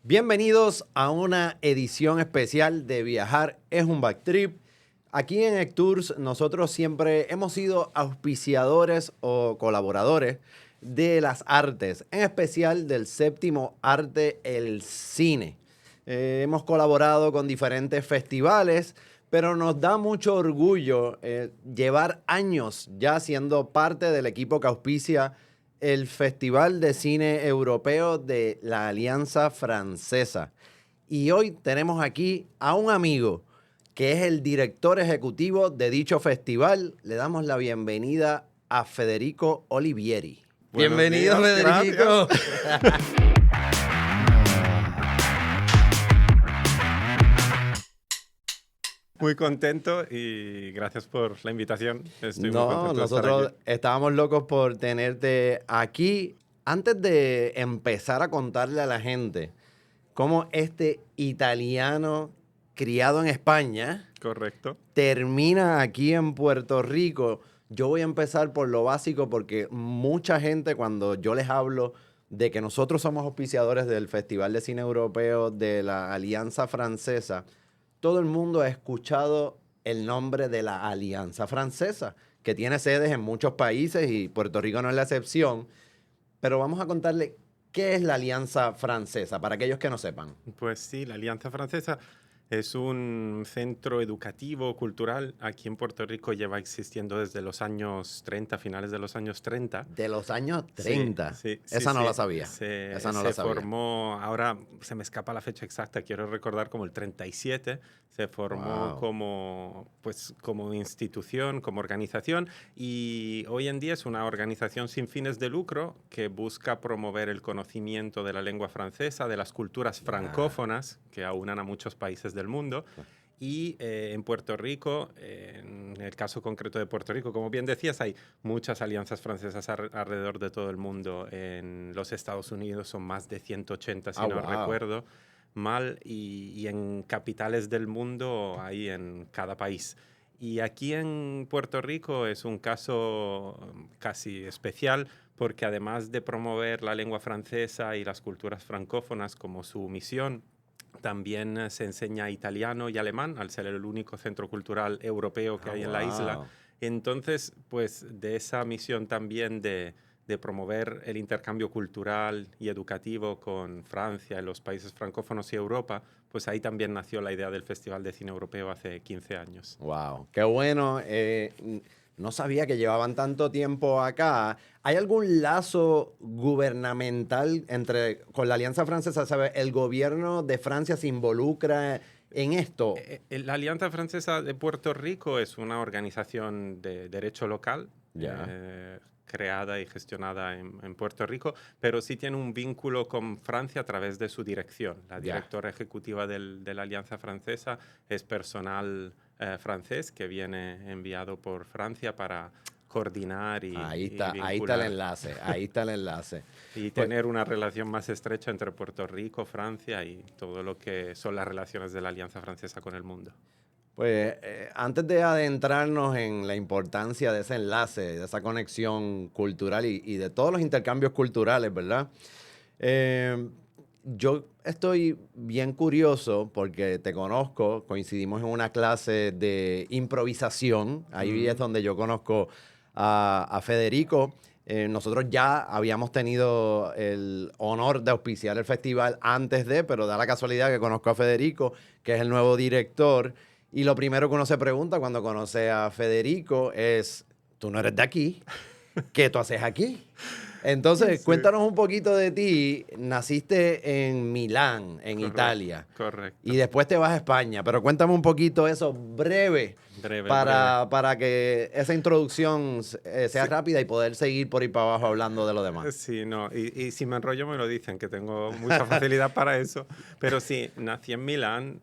Bienvenidos a una edición especial de Viajar es un Backtrip. Aquí en Ectours nosotros siempre hemos sido auspiciadores o colaboradores de las artes, en especial del séptimo arte, el cine. Hemos colaborado con diferentes festivales, pero nos da mucho orgullo llevar años ya siendo parte del equipo que auspicia el Festival de Cine Europeo de la Alianza Francesa. Y hoy tenemos aquí a un amigo que es el director ejecutivo de dicho festival. Le damos la bienvenida a Federico Olivieri. Buenos Bienvenido, días, Federico. Muy contento y gracias por la invitación. Estoy muy No, contento de estar nosotros aquí. estábamos locos por tenerte aquí. Antes de empezar a contarle a la gente cómo este italiano criado en España Correcto. termina aquí en Puerto Rico, yo voy a empezar por lo básico porque mucha gente cuando yo les hablo de que nosotros somos auspiciadores del Festival de Cine Europeo de la Alianza Francesa, todo el mundo ha escuchado el nombre de la Alianza Francesa, que tiene sedes en muchos países y Puerto Rico no es la excepción. Pero vamos a contarle qué es la Alianza Francesa, para aquellos que no sepan. Pues sí, la Alianza Francesa es un centro educativo, cultural. Aquí en Puerto Rico lleva existiendo desde los años 30, finales de los años 30. De los años 30. Sí, Esa no sí. la sabía. Esa no la Se sabía. formó, ahora se me escapa la fecha exacta, quiero recordar como el 37, se formó Wow. como institución, como organización, y hoy en día es una organización sin fines de lucro que busca promover el conocimiento de la lengua francesa, de las culturas francófonas que aunan a muchos países del mundo. Y en Puerto Rico, en el caso concreto de Puerto Rico, como bien decías, hay muchas alianzas francesas alrededor de todo el mundo. En los Estados Unidos son más de 180, si no recuerdo mal, y en capitales del mundo hay en cada país. Y aquí en Puerto Rico es un caso casi especial porque además de promover la lengua francesa y las culturas francófonas como su misión, también se enseña italiano y alemán, al ser el único centro cultural europeo que hay en la isla. Entonces, pues de esa misión también de promover el intercambio cultural y educativo con Francia, los países francófonos y Europa, pues ahí también nació la idea del Festival de Cine Europeo hace 15 años. Wow, qué bueno. No sabía que llevaban tanto tiempo acá. ¿Hay algún lazo gubernamental con la Alianza Francesa? ¿Sabe? ¿El gobierno de Francia se involucra en esto? La Alianza Francesa de Puerto Rico es una organización de derecho local. Ya. Creada y gestionada en Puerto Rico, pero sí tiene un vínculo con Francia a través de su dirección. La directora ejecutiva de la Alianza Francesa es personal francés que viene enviado por Francia para coordinar y Ahí vincular. está el enlace, ahí está el enlace. Y Pues, tener una relación más estrecha entre Puerto Rico, Francia y todo lo que son las relaciones de la Alianza Francesa con el mundo. Pues antes de adentrarnos en la importancia de ese enlace, de esa conexión cultural y de todos los intercambios culturales, ¿verdad? Yo estoy bien curioso porque te conozco, coincidimos en una clase de improvisación, ahí es donde yo conozco a Federico. Nosotros ya habíamos tenido el honor de auspiciar el festival antes de, pero da la casualidad que conozco a Federico, que es el nuevo director. Y lo primero que uno se pregunta cuando conoce a Federico es, tú no eres de aquí, ¿qué tú haces aquí? Entonces, Sí. cuéntanos un poquito de ti. Naciste en Milán, en Italia, Correcto. y después te vas a España, pero cuéntame un poquito eso breve Breve. para que esa introducción sea rápida y poder seguir por ahí para abajo hablando de lo demás. Sí, no, y si me enrollo me lo dicen, que tengo mucha facilidad para eso. Pero sí, nací en Milán,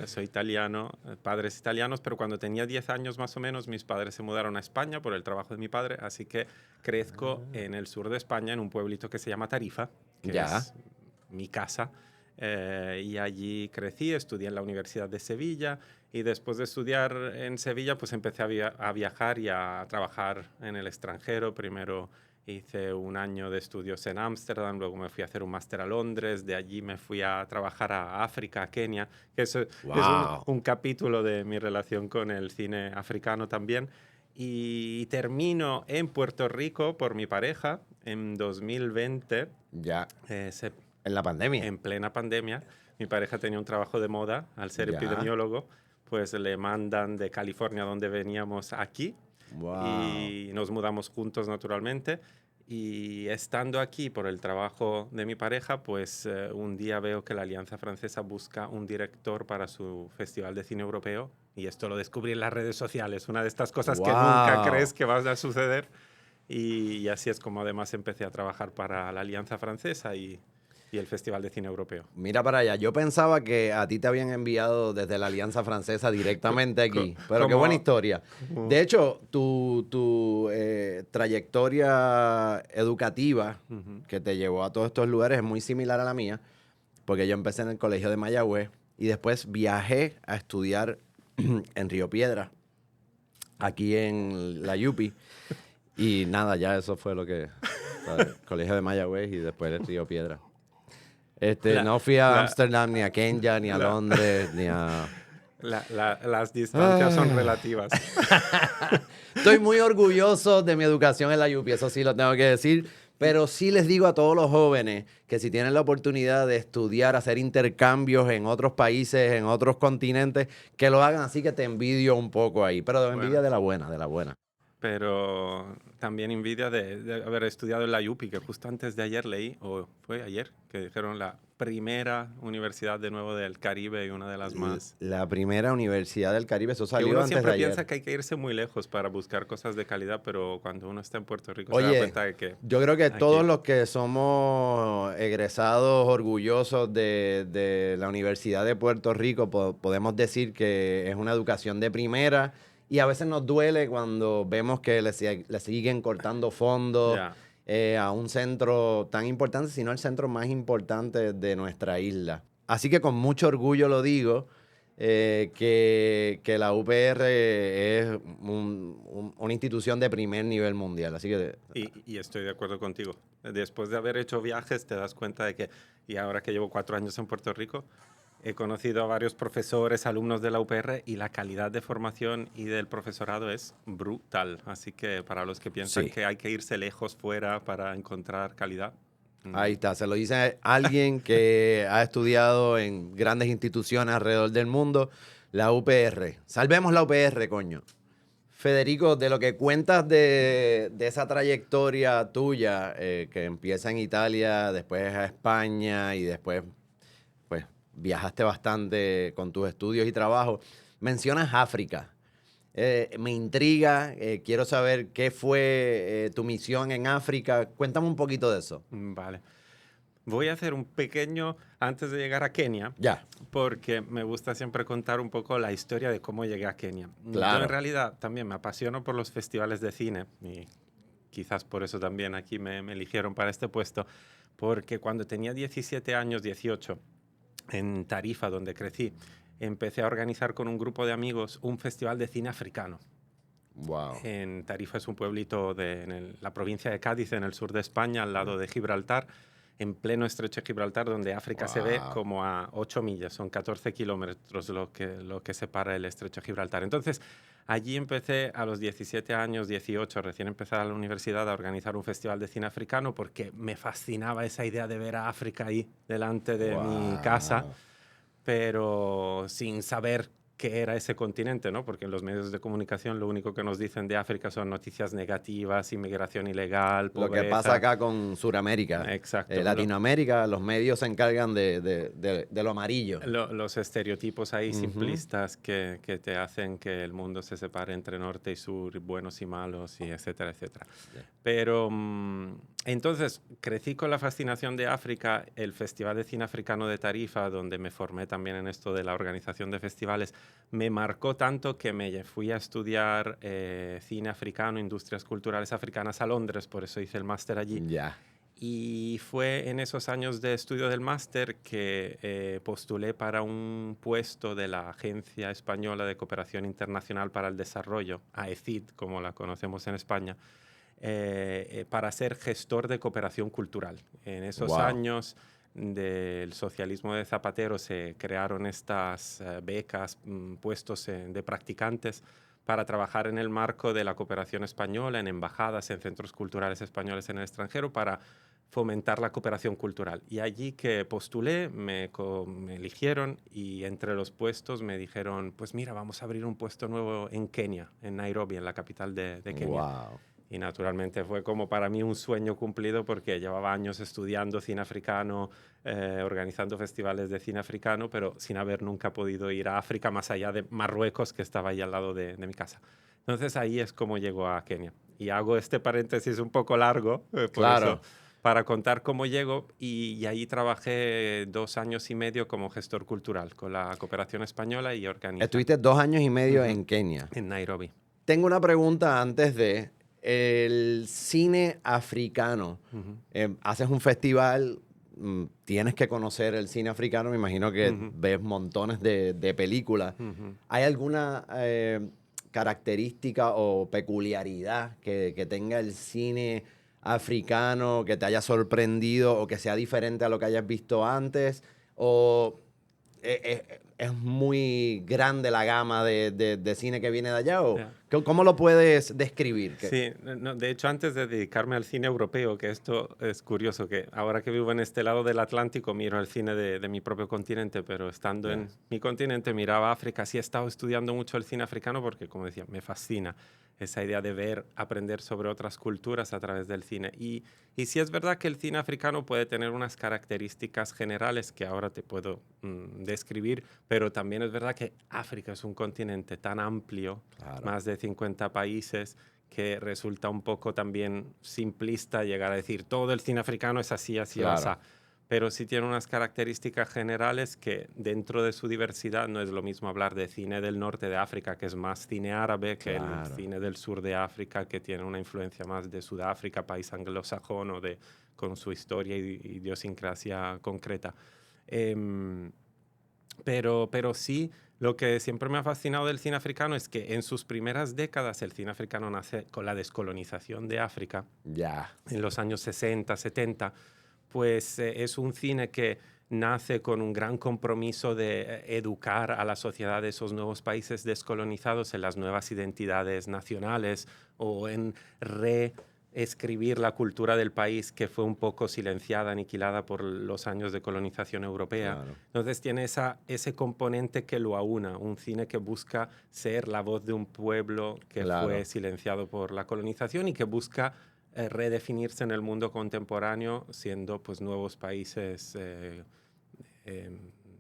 soy italiano, padres italianos, pero cuando tenía 10 años más o menos, mis padres se mudaron a España por el trabajo de mi padre, así que crezco en el sur de España, en un pueblito que se llama Tarifa, que es mi casa. Y allí crecí, estudié en la Universidad de Sevilla y después de estudiar en Sevilla pues empecé a viajar y a trabajar en el extranjero, primero Hice un año de estudios en Ámsterdam, luego me fui a hacer un máster a Londres, de allí me fui a trabajar a África, a Kenia, que eso es Wow. un capítulo de mi relación con el cine africano también. Y termino en Puerto Rico por mi pareja en 2020, Ya, eh, se- en la pandemia. en plena pandemia. Mi pareja tenía un trabajo de moda, al ser Ya. epidemiólogo, pues le mandan de California, donde veníamos, aquí Wow. y nos mudamos juntos naturalmente. Y estando aquí por el trabajo de mi pareja, pues un día veo que la Alianza Francesa busca un director para su Festival de Cine Europeo y esto lo descubrí en las redes sociales, una de estas cosas que nunca crees Wow. que van a suceder. Y así es como además empecé a trabajar para la Alianza Francesa y el Festival de Cine Europeo. Mira para allá. Yo pensaba que a ti te habían enviado desde la Alianza Francesa directamente aquí. Pero qué buena Como, historia. De hecho, tu trayectoria educativa ujú. que te llevó a todos estos lugares es muy similar a la mía. Porque yo empecé en el colegio de Mayagüez y después viajé a estudiar en Río Piedra, aquí en la Yupi. Y nada, ya eso fue lo que... ¿sabes? Colegio de Mayagüez y después el Río Piedra. La, No fui a la, Ámsterdam, ni a Kenya, ni a la, Londres, ni a... las distancias son Ah. relativas. Estoy muy orgulloso de mi educación en la UPI, eso sí lo tengo que decir, pero sí les digo a todos los jóvenes que si tienen la oportunidad de estudiar, hacer intercambios en otros países, en otros continentes, que lo hagan, así que te envidio un poco ahí, pero de envidia Bueno, de la buena, de la buena. pero también envidia de haber estudiado en la UPI, que justo antes de ayer leí, o fue ayer, que dijeron la primera universidad de nuevo del Caribe y una de las más. La primera universidad del Caribe, eso Que salió uno antes de siempre ayer. piensa que hay que irse muy lejos para buscar cosas de calidad, pero cuando uno está en Puerto Rico se da Oye, cuenta de que yo creo que aquí. todos los que somos egresados orgullosos de la Universidad de Puerto Rico podemos decir que es una educación de primera y a veces nos duele cuando vemos que le siguen cortando fondos Ya. a un centro tan importante, sino el centro más importante de nuestra isla. Así que con mucho orgullo lo digo que la UPR es una institución de primer nivel mundial. Así que, Y estoy de acuerdo contigo. Después de haber hecho viajes, te das cuenta de que, y ahora que llevo 4 años en Puerto Rico, he conocido a varios profesores, alumnos de la UPR y la calidad de formación y del profesorado es brutal. Así que para los que piensan sí, que hay que irse lejos fuera para encontrar calidad, ahí está. Se lo dice alguien que ha estudiado en grandes instituciones alrededor del mundo, la UPR. Salvemos la UPR, coño. Federico, de lo que cuentas de esa trayectoria tuya, que empieza en Italia, después a España y después pues viajaste bastante con tus estudios y trabajos. Mencionas África. Me intriga, quiero saber qué fue tu misión en África. Cuéntame un poquito de eso. vale. Voy a hacer un pequeño, antes de llegar a Kenia, Ya, porque me gusta siempre contar un poco la historia de cómo llegué a Kenia. Yo en claro. realidad también me apasiono por los festivales de cine y quizás por eso también aquí me eligieron para este puesto, porque cuando tenía 17 años, 18, en Tarifa, donde crecí, empecé a organizar con un grupo de amigos un festival de cine africano. Wow. En Tarifa es un pueblito en la provincia de Cádiz, en el sur de España, al lado de Gibraltar, en pleno estrecho de Gibraltar, donde África se ve Wow. como a 8 millas, son 14 kilómetros lo que separa el estrecho de Gibraltar. Entonces, allí empecé a los 17 años, 18, recién empezada la universidad, a organizar un festival de cine africano porque me fascinaba esa idea de ver a África ahí delante de mi casa, Wow. pero sin saber qué era ese continente, ¿no? Porque en los medios de comunicación lo único que nos dicen de África son noticias negativas, inmigración ilegal, Lo que pasa pobreza. acá con Sudamérica, Exacto. Latinoamérica, los medios se encargan de lo amarillo. Los estereotipos ahí Ujú. simplistas que te hacen que el mundo se separe entre norte y sur, buenos y malos, y etcétera, etcétera. Pero entonces crecí con la fascinación de África, el Festival de Cine Africano de Tarifa, donde me formé también en esto de la organización de festivales, me marcó tanto que me fui a estudiar cine africano, industrias culturales africanas a Londres, por eso hice el máster allí. Ya. Y fue en esos años de estudio del máster que postulé para un puesto de la Agencia Española de Cooperación Internacional para el Desarrollo, AECID, como la conocemos en España, para ser gestor de cooperación cultural. En esos Wow. años del socialismo de Zapatero se crearon estas becas, puestos de practicantes para trabajar en el marco de la cooperación española, en embajadas, en centros culturales españoles en el extranjero, para fomentar la cooperación cultural. Y allí que postulé, me eligieron y entre los puestos me dijeron, pues mira, vamos a abrir un puesto nuevo en Kenia, en Nairobi, en la capital de Kenia. Wow. Y naturalmente fue como para mí un sueño cumplido porque llevaba años estudiando cine africano, organizando festivales de cine africano, pero sin haber nunca podido ir a África más allá de Marruecos, que estaba ahí al lado de mi casa. Entonces ahí es como llego a Kenia. Y hago este paréntesis un poco largo, por eso, Claro. para contar cómo llego. Y ahí trabajé 2 años y medio como gestor cultural con la cooperación española y organiza Estuviste 2 años y medio Ujú. en Kenia. en Nairobi. Tengo una pregunta antes de el cine africano. Ujú. Haces un festival, tienes que conocer el cine africano. Me imagino que Ujú. ves montones de películas. Ujú. ¿Hay alguna característica o peculiaridad que tenga el cine africano que te haya sorprendido o que sea diferente a lo que hayas visto antes? ¿O es muy grande la gama de cine que viene de allá? ¿O Ya. cómo lo puedes describir? Sí, no, de hecho, antes de dedicarme al cine europeo, que esto es curioso, que ahora que vivo en este lado del Atlántico miro el cine de mi propio continente, pero estando Ya. en mi continente miraba África. Sí he estado estudiando mucho el cine africano porque, como decía, me fascina esa idea de ver, aprender sobre otras culturas a través del cine. Y sí es verdad que el cine africano puede tener unas características generales que ahora te puedo describir, pero también es verdad que África es un continente tan amplio, Claro. más de 50 países, que resulta un poco también simplista llegar a decir todo el cine africano es así, así o así. Claro. Pero sí tiene unas características generales que dentro de su diversidad no es lo mismo hablar de cine del norte de África, que es más cine árabe, que el Claro. cine del sur de África, que tiene una influencia más de Sudáfrica, país anglosajón, o con su historia y idiosincrasia concreta. Em, pero sí, lo que siempre me ha fascinado del cine africano es que en sus primeras décadas el cine africano nace con la descolonización de África Ya. en los años 60, 70, pues es un cine que nace con un gran compromiso de educar a la sociedad de esos nuevos países descolonizados en las nuevas identidades nacionales o en reescribir la cultura del país que fue un poco silenciada, aniquilada por los años de colonización europea. Claro. Entonces tiene ese componente que lo aúna, un cine que busca ser la voz de un pueblo que Claro. fue silenciado por la colonización y que busca redefinirse en el mundo contemporáneo, siendo pues nuevos países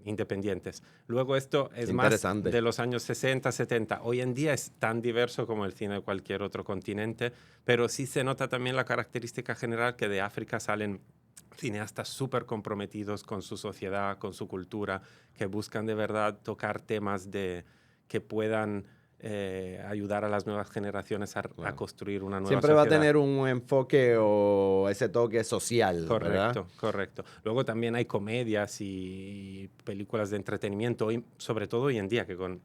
independientes. Luego esto es más Interesante. de los años 60, 70. Hoy en día es tan diverso como el cine de cualquier otro continente, pero sí se nota también la característica general que de África salen cineastas súper comprometidos con su sociedad, con su cultura, que buscan de verdad tocar temas que puedan ayudar a las nuevas generaciones a Claro. construir una nueva Siempre va a sociedad. tener un enfoque o ese toque social, ¿verdad? Correcto, correcto. Luego también hay comedias y películas de entretenimiento, sobre todo hoy en día, que con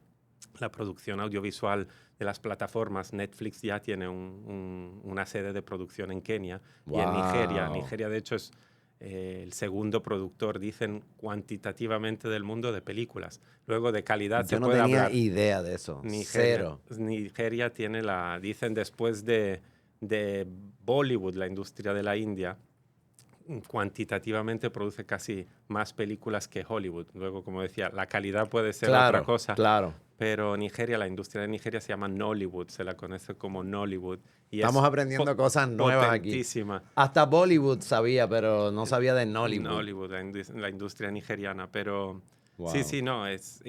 la producción audiovisual de las plataformas, Netflix ya tiene una sede de producción en Kenia y en Nigeria. Wow. Nigeria, de hecho, es el segundo productor, dicen, cuantitativamente del mundo de películas. Luego, de calidad se Yo no puede tenía hablar. idea de eso. Cero. Nigeria tiene dicen después de Bollywood, la industria de la India, cuantitativamente produce casi más películas que Hollywood. Luego, como decía, la calidad puede ser otra Claro, cosa, claro. pero Nigeria, la industria de Nigeria se llama Nollywood, se la conoce como Nollywood y Estamos es aprendiendo cosas nuevas aquí. potentísima. Hasta Bollywood sabía, pero no sabía de Nollywood. Nollywood, la industria nigeriana, pero sí, Wow. sí, no, es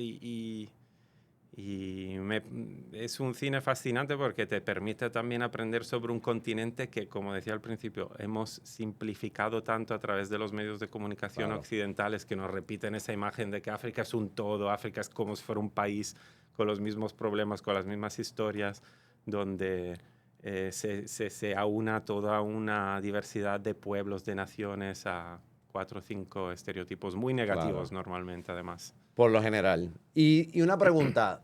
un cine fascinante porque te permite también aprender sobre un continente que, como decía al principio, hemos simplificado tanto a través de los medios de comunicación Claro. occidentales que nos repiten esa imagen de que África es un todo, África es como si fuera un país con los mismos problemas, con las mismas historias, donde se aúna toda una diversidad de pueblos, de naciones, a 4 o 5 estereotipos muy negativos Claro. normalmente, además. Por lo general. Y una pregunta,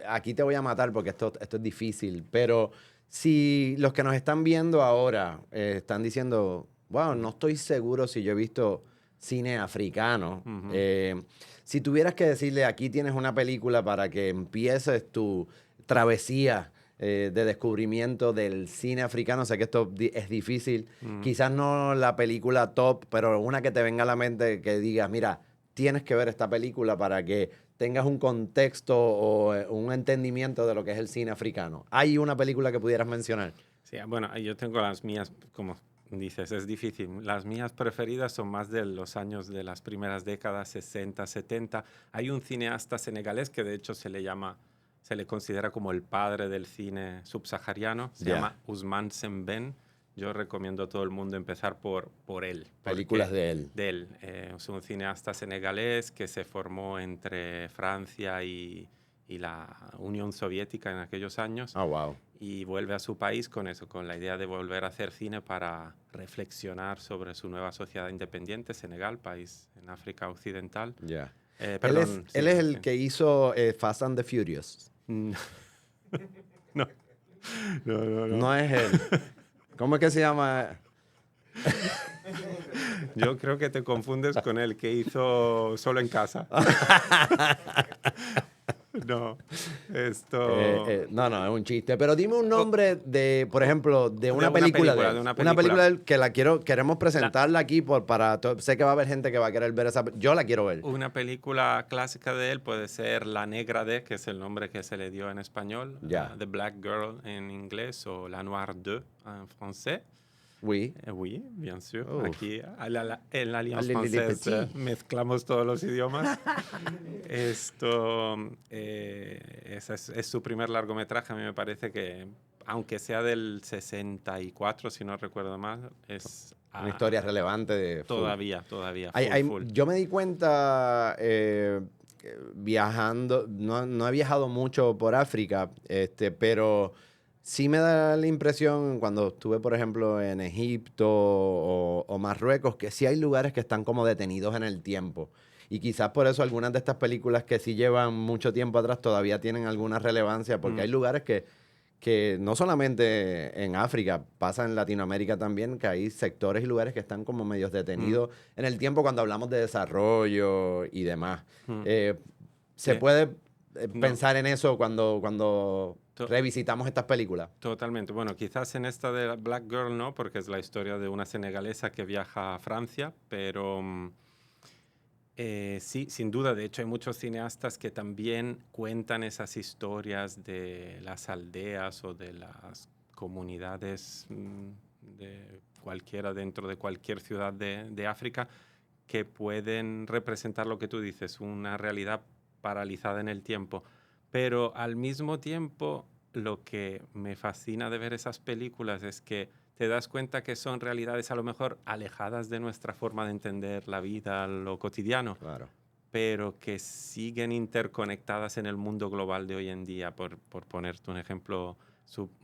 aquí te voy a matar porque esto es difícil, pero Si los que nos están viendo ahora están diciendo, wow, no estoy seguro si yo he visto cine africano. Si tuvieras que decirle, aquí tienes una película para que empieces tu travesía de descubrimiento del cine africano, sé que esto es difícil, quizás no la película top, pero una que te venga a la mente que digas, mira, tienes que ver esta película para que tengas un contexto o un entendimiento de lo que es el cine africano. ¿Hay una película que pudieras mencionar? Sí, bueno, yo tengo las mías, como dices, es difícil. Las mías preferidas son más de los años de las primeras décadas, 60, 70. Hay un cineasta senegalés que de hecho se le considera como el padre del cine subsahariano. Se llama Ousmane Sembène. Yo recomiendo a todo el mundo empezar por él. Películas de él. Es un cineasta senegalés que se formó entre Francia y la Unión Soviética en aquellos años. Oh, wow. Y vuelve a su país con eso, con la idea de volver a hacer cine para reflexionar sobre su nueva sociedad independiente, Senegal, país en África Occidental. Ya. Perdón, él es el que hizo Fast and the Furious. No. No es él. ¿Cómo es que se llama? Yo creo que te confundes con el que hizo Solo en Casa. No, esto... No, es un chiste. Pero dime un nombre de, por ejemplo, de una película de él. Una Una película de él que queremos presentarla aquí sé que va a haber gente que va a querer ver esa. Yo la quiero ver. Una película clásica de él puede ser La Negra de, que es el nombre que se le dio en español. The Black Girl en inglés o La Noire de en francés. Oui. Oui, bien sûr. Aquí en la Alliance Française mezclamos todos los idiomas. Esto es su primer largometraje. A mí me parece que, aunque sea del 64, si no recuerdo mal, es... Una historia relevante de Todavía, full. Yo me di cuenta viajando, no he viajado mucho por África, pero... Sí me da la impresión cuando estuve, por ejemplo, en Egipto o Marruecos, que sí hay lugares que están como detenidos en el tiempo. Y quizás por eso algunas de estas películas que sí llevan mucho tiempo atrás todavía tienen alguna relevancia, porque hay lugares que no solamente en África, pasa en Latinoamérica también, que hay sectores y lugares que están como medios detenidos en el tiempo cuando hablamos de desarrollo y demás. ¿Se puede pensar en eso cuando revisitamos estas películas? Totalmente. Bueno, quizás en esta de Black Girl no, porque es la historia de una senegalesa que viaja a Francia, pero sí, sin duda. De hecho, hay muchos cineastas que también cuentan esas historias de las aldeas o de las comunidades de cualquiera dentro de cualquier ciudad de África, que pueden representar lo que tú dices, una realidad paralizada en el tiempo. Pero al mismo tiempo, lo que me fascina de ver esas películas es que te das cuenta que son realidades a lo mejor alejadas de nuestra forma de entender la vida, lo cotidiano, Claro. pero que siguen interconectadas en el mundo global de hoy en día. Por ponerte un ejemplo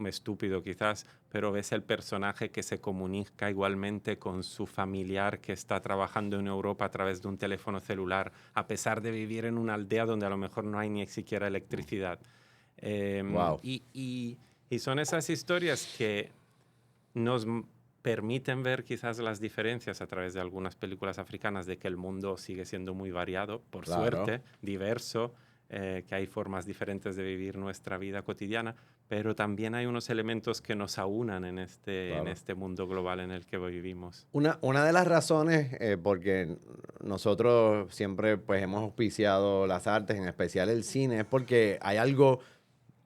estúpido quizás, pero ves el personaje que se comunica igualmente con su familiar que está trabajando en Europa a través de un teléfono celular, a pesar de vivir en una aldea donde a lo mejor no hay ni siquiera electricidad. Wow. Y son esas historias que nos permiten ver quizás las diferencias a través de algunas películas africanas, de que el mundo sigue siendo muy variado, por suerte, diverso, que hay formas diferentes de vivir nuestra vida cotidiana, pero también hay unos elementos que nos aunan en este mundo global en el que vivimos. Una de las razones, porque nosotros siempre pues, hemos auspiciado las artes, en especial el cine, es porque hay algo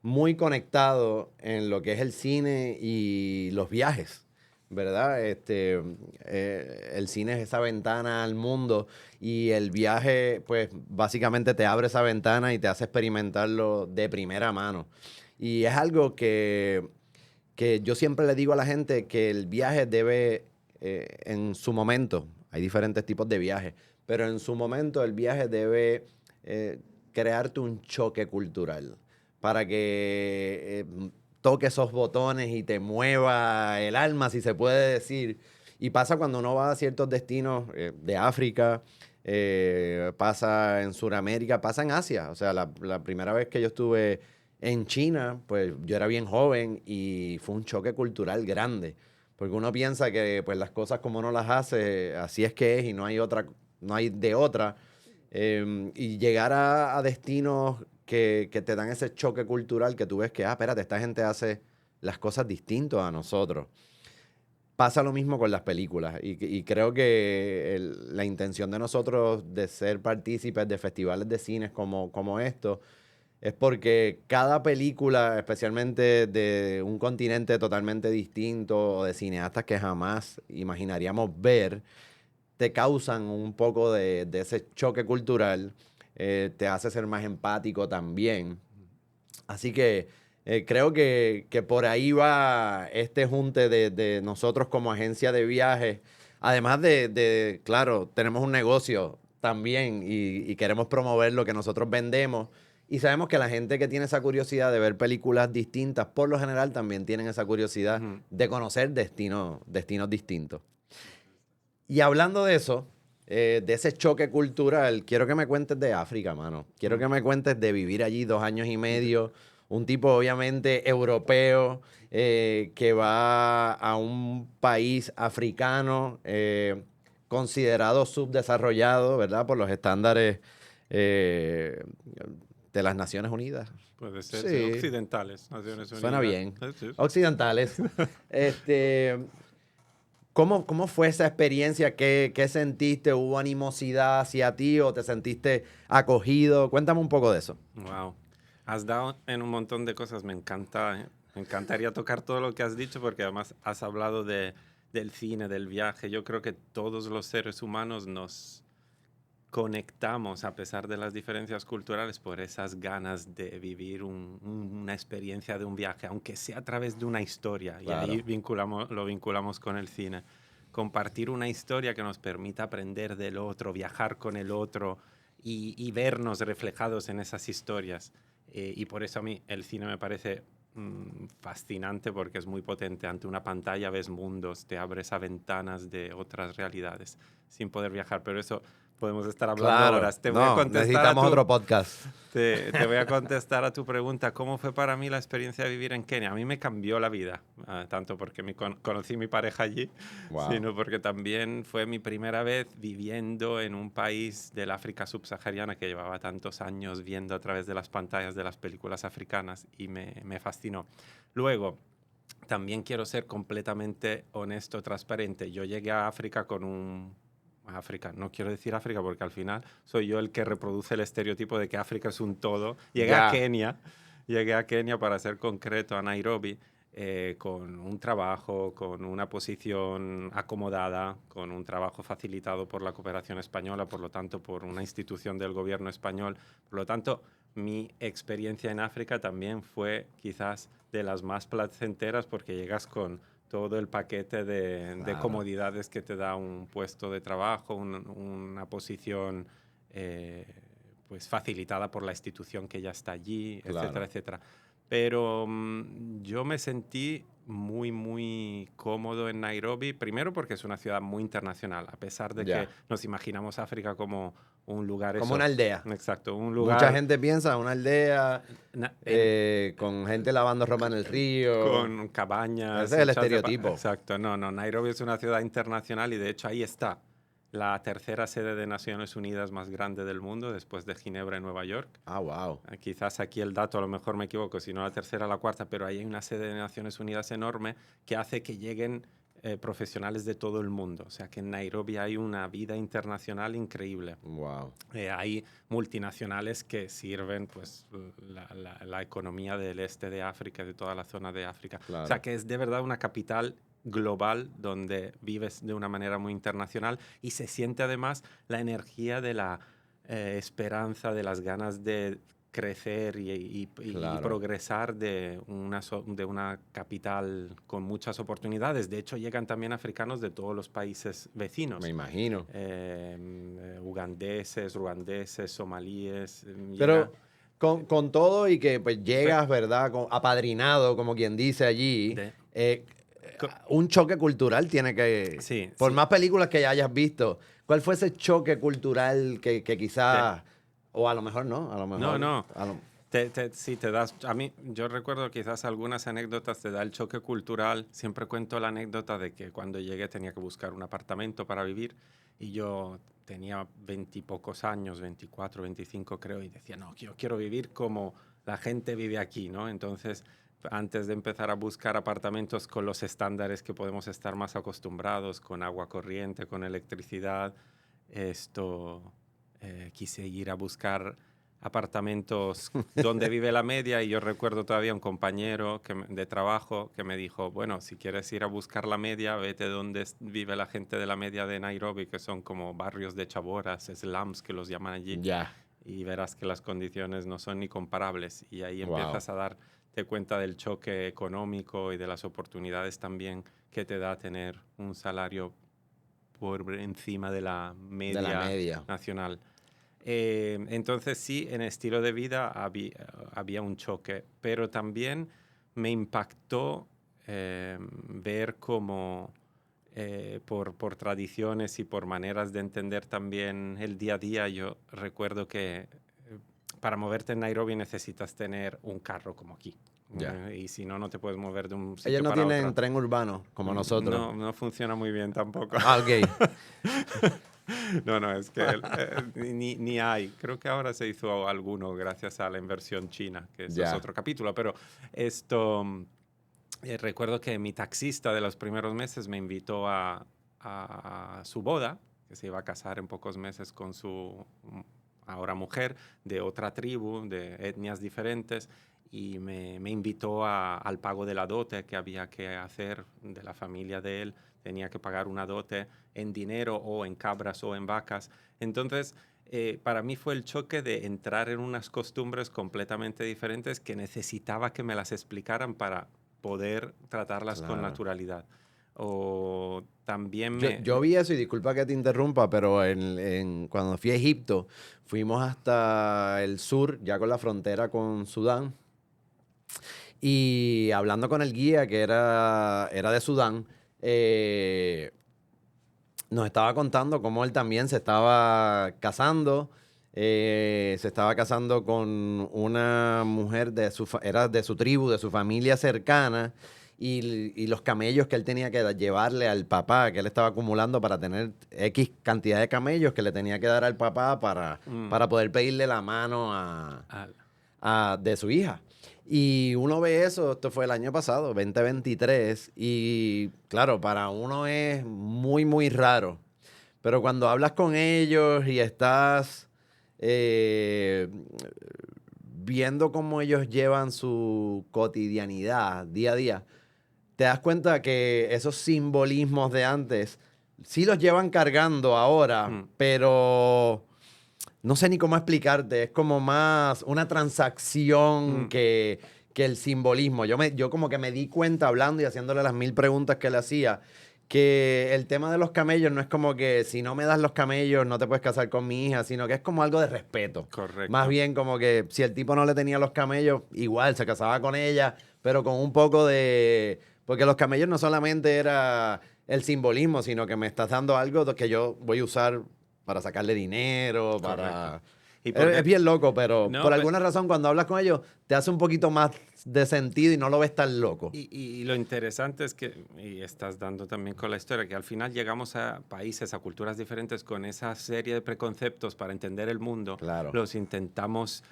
muy conectado en lo que es el cine y los viajes, ¿verdad? El cine es esa ventana al mundo y el viaje, pues, básicamente te abre esa ventana y te hace experimentarlo de primera mano. Y es algo que yo siempre le digo a la gente que el viaje debe, en su momento, hay diferentes tipos de viajes, pero en su momento el viaje debe crearte un choque cultural para que toque esos botones y te mueva el alma, si se puede decir. Y pasa cuando uno va a ciertos destinos de África, pasa en Sudamérica, pasa en Asia. O sea, la primera vez que yo estuve En China, pues yo era bien joven y fue un choque cultural grande, porque uno piensa que pues las cosas como uno las hace, así es que es y no hay otra, no hay de otra. Y llegar a destinos que te dan ese choque cultural que tú ves que, espérate, esta gente hace las cosas distintas a nosotros. Pasa lo mismo con las películas y creo que la intención de nosotros de ser partícipes de festivales de cines como estos es porque cada película, especialmente de un continente totalmente distinto o de cineastas que jamás imaginaríamos ver, te causan un poco de ese choque cultural, te hace ser más empático también. Así que creo que por ahí va este junte de nosotros como agencia de viajes. Además claro, tenemos un negocio también y queremos promover lo que nosotros vendemos. Y sabemos que la gente que tiene esa curiosidad de ver películas distintas, por lo general también tienen esa curiosidad Ujú. de conocer destinos distintos. Y hablando de eso, de ese choque cultural, quiero que me cuentes de África, mano. Quiero que me cuentes de vivir allí 2 años y medio. Un tipo obviamente europeo que va a un país africano considerado subdesarrollado, ¿verdad? Por los estándares eh, de las Naciones Unidas. Puede ser, sí, Sí, occidentales, Naciones suena Unidas. bien. Sí, sí. Occidentales. Este, ¿cómo fue esa experiencia? ¿Qué sentiste? ¿Hubo animosidad hacia ti o te sentiste acogido? Cuéntame un poco de eso. Wow. Has dado en un montón de cosas. Me encanta, ¿eh? Me encantaría tocar todo lo que has dicho porque además has hablado del cine, del viaje. Yo creo que todos los seres humanos nos conectamos a pesar de las diferencias culturales por esas ganas de vivir una experiencia de un viaje, aunque sea a través de una historia. Y ahí Claro, lo vinculamos con el cine. Compartir una historia que nos permita aprender del otro, viajar con el otro y vernos reflejados en esas historias. Y por eso a mí el cine me parece fascinante porque es muy potente. Ante una pantalla ves mundos, te abres a ventanas de otras realidades sin poder viajar. Pero eso podemos estar hablando claro. horas. Te voy a No, contestar a necesitamos tu, otro podcast. te voy a contestar a tu pregunta. ¿Cómo fue para mí la experiencia de vivir en Kenia? A mí me cambió la vida, tanto porque conocí a mi pareja allí, Wow. sino porque también fue mi primera vez viviendo en un país del África subsahariana que llevaba tantos años viendo a través de las pantallas de las películas africanas y me fascinó. Luego, también quiero ser completamente honesto, transparente. Yo llegué a África con África, no quiero decir África porque al final soy yo el que reproduce el estereotipo de que África es un todo. Ya, Llegué a Kenia para ser concreto, a Nairobi, con un trabajo, con una posición acomodada, con un trabajo facilitado por la cooperación española, por lo tanto por una institución del gobierno español. Por lo tanto, mi experiencia en África también fue quizás de las más placenteras porque llegas con todo el paquete de claro, comodidades que te da un puesto de trabajo, una posición eh, pues facilitada por la institución que ya está allí, etcétera, claro. etcétera. Pero yo me sentí muy, muy cómodo en Nairobi, primero porque es una ciudad muy internacional, a pesar de que Ya. nos imaginamos África como un lugar, Como una eso, aldea. exacto, un Mucha lugar gente piensa una aldea en, con gente lavando ropa en el río. con Ese cabañas es el hechas de... estereotipo. Exacto, no, no, Nairobi es una ciudad internacional y de hecho ahí está la tercera sede de Naciones Unidas más grande del mundo después de Ginebra y Nueva York. Ah, wow. Quizás aquí el dato a lo mejor me equivoco, si no la tercera, la cuarta, pero ahí hay una sede de Naciones Unidas enorme que hace que lleguen profesionales de todo el mundo. O sea que en Nairobi hay una vida internacional increíble. Wow. Hay multinacionales que sirven pues, la economía del este de África, de toda la zona de África. O sea Claro. que es de verdad una capital global donde vives de una manera muy internacional y se siente además la energía de la esperanza, de las ganas de crecer y Claro. progresar de una capital con muchas oportunidades. De hecho, llegan también africanos de todos los países vecinos. Me imagino. Ugandeses, ruandeses, somalíes. Pero con todo y que pues Pe- llegas, ¿verdad? Apadrinado, como quien dice allí, de- co- un choque cultural tiene que, sí, por sí. más películas que hayas visto, ¿cuál fue ese choque cultural que de- quizás, o a lo mejor no, a lo no, mejor, no. Sí, te das... A mí, yo recuerdo quizás algunas anécdotas, te da el choque cultural. Siempre cuento la anécdota de que cuando llegué tenía que buscar un apartamento para vivir y yo tenía 20 y pocos años, 24, 25 creo, y decía, no, yo quiero vivir como la gente vive aquí, ¿no? Entonces, antes de empezar a buscar apartamentos con los estándares que podemos estar más acostumbrados, con agua corriente, con electricidad, esto, quise ir a buscar apartamentos donde vive la media y yo recuerdo todavía un compañero de trabajo que me dijo, bueno, si quieres ir a buscar la media, vete donde vive la gente de la media de Nairobi, que son como barrios de chaboras, slums que los llaman allí, Ya. y verás que las condiciones no son ni comparables y ahí Wow. empiezas a darte cuenta del choque económico y de las oportunidades también que te da tener un salario por encima de la De la media media. nacional. Entonces sí, en estilo de vida había un choque, pero también me impactó ver cómo por tradiciones y por maneras de entender también el día a día, yo recuerdo que para moverte en Nairobi necesitas tener un carro como aquí. Ya. Y si no, no te puedes mover de un Ellos sitio no para tienen otro. tren urbano como nosotros. No, no funciona muy bien tampoco. Ah, ok. No, no, es que ni hay. Creo que ahora se hizo alguno gracias a la inversión china, que eso es Ya. otro capítulo. Pero esto, recuerdo que mi taxista de los primeros meses me invitó a su boda, que se iba a casar en pocos meses con su ahora mujer de otra tribu, de etnias diferentes. Y me invitó al pago de la dote que había que hacer de la familia de él. Tenía que pagar una dote en dinero o en cabras o en vacas. Entonces, para mí fue el choque de entrar en unas costumbres completamente diferentes que necesitaba que me las explicaran para poder tratarlas con Claro. naturalidad. O también Yo vi eso y disculpa que te interrumpa, pero cuando fui a Egipto, fuimos hasta el sur, ya con la frontera con Sudán, y hablando con el guía que era de Sudán, eh, nos estaba contando cómo él también se estaba casando con una mujer era de su tribu, de su familia cercana, y los camellos que él tenía que llevarle al papá, que él estaba acumulando para tener X cantidad de camellos que le tenía que dar al papá mm, para poder pedirle la mano al- de su hija. Y uno ve eso, esto fue el año pasado, 2023, y claro, para uno es muy, muy raro. Pero cuando hablas con ellos y estás eh, viendo cómo ellos llevan su cotidianidad día a día, te das cuenta que esos simbolismos de antes sí los llevan cargando ahora, mm, pero no sé ni cómo explicarte, es como más una transacción mm, que el simbolismo. Yo como que me di cuenta hablando y haciéndole las 1000 preguntas que le hacía, que el tema de los camellos no es como que si no me das los camellos no te puedes casar con mi hija, sino que es como algo de respeto. Más correcto. bien como que si el tipo no le tenía los camellos, igual se casaba con ella, pero con un poco de... Porque los camellos no solamente era el simbolismo, sino que me estás dando algo que yo voy a usar para sacarle dinero, Correcto. para... ¿Y Es bien loco, pero por No, alguna razón cuando hablas con ellos te hace un poquito más de sentido y no lo ves tan loco. y lo interesante es que, y estás dando también con la historia, que al final llegamos a países, a culturas diferentes con esa serie de preconceptos para entender el mundo, Claro, los intentamos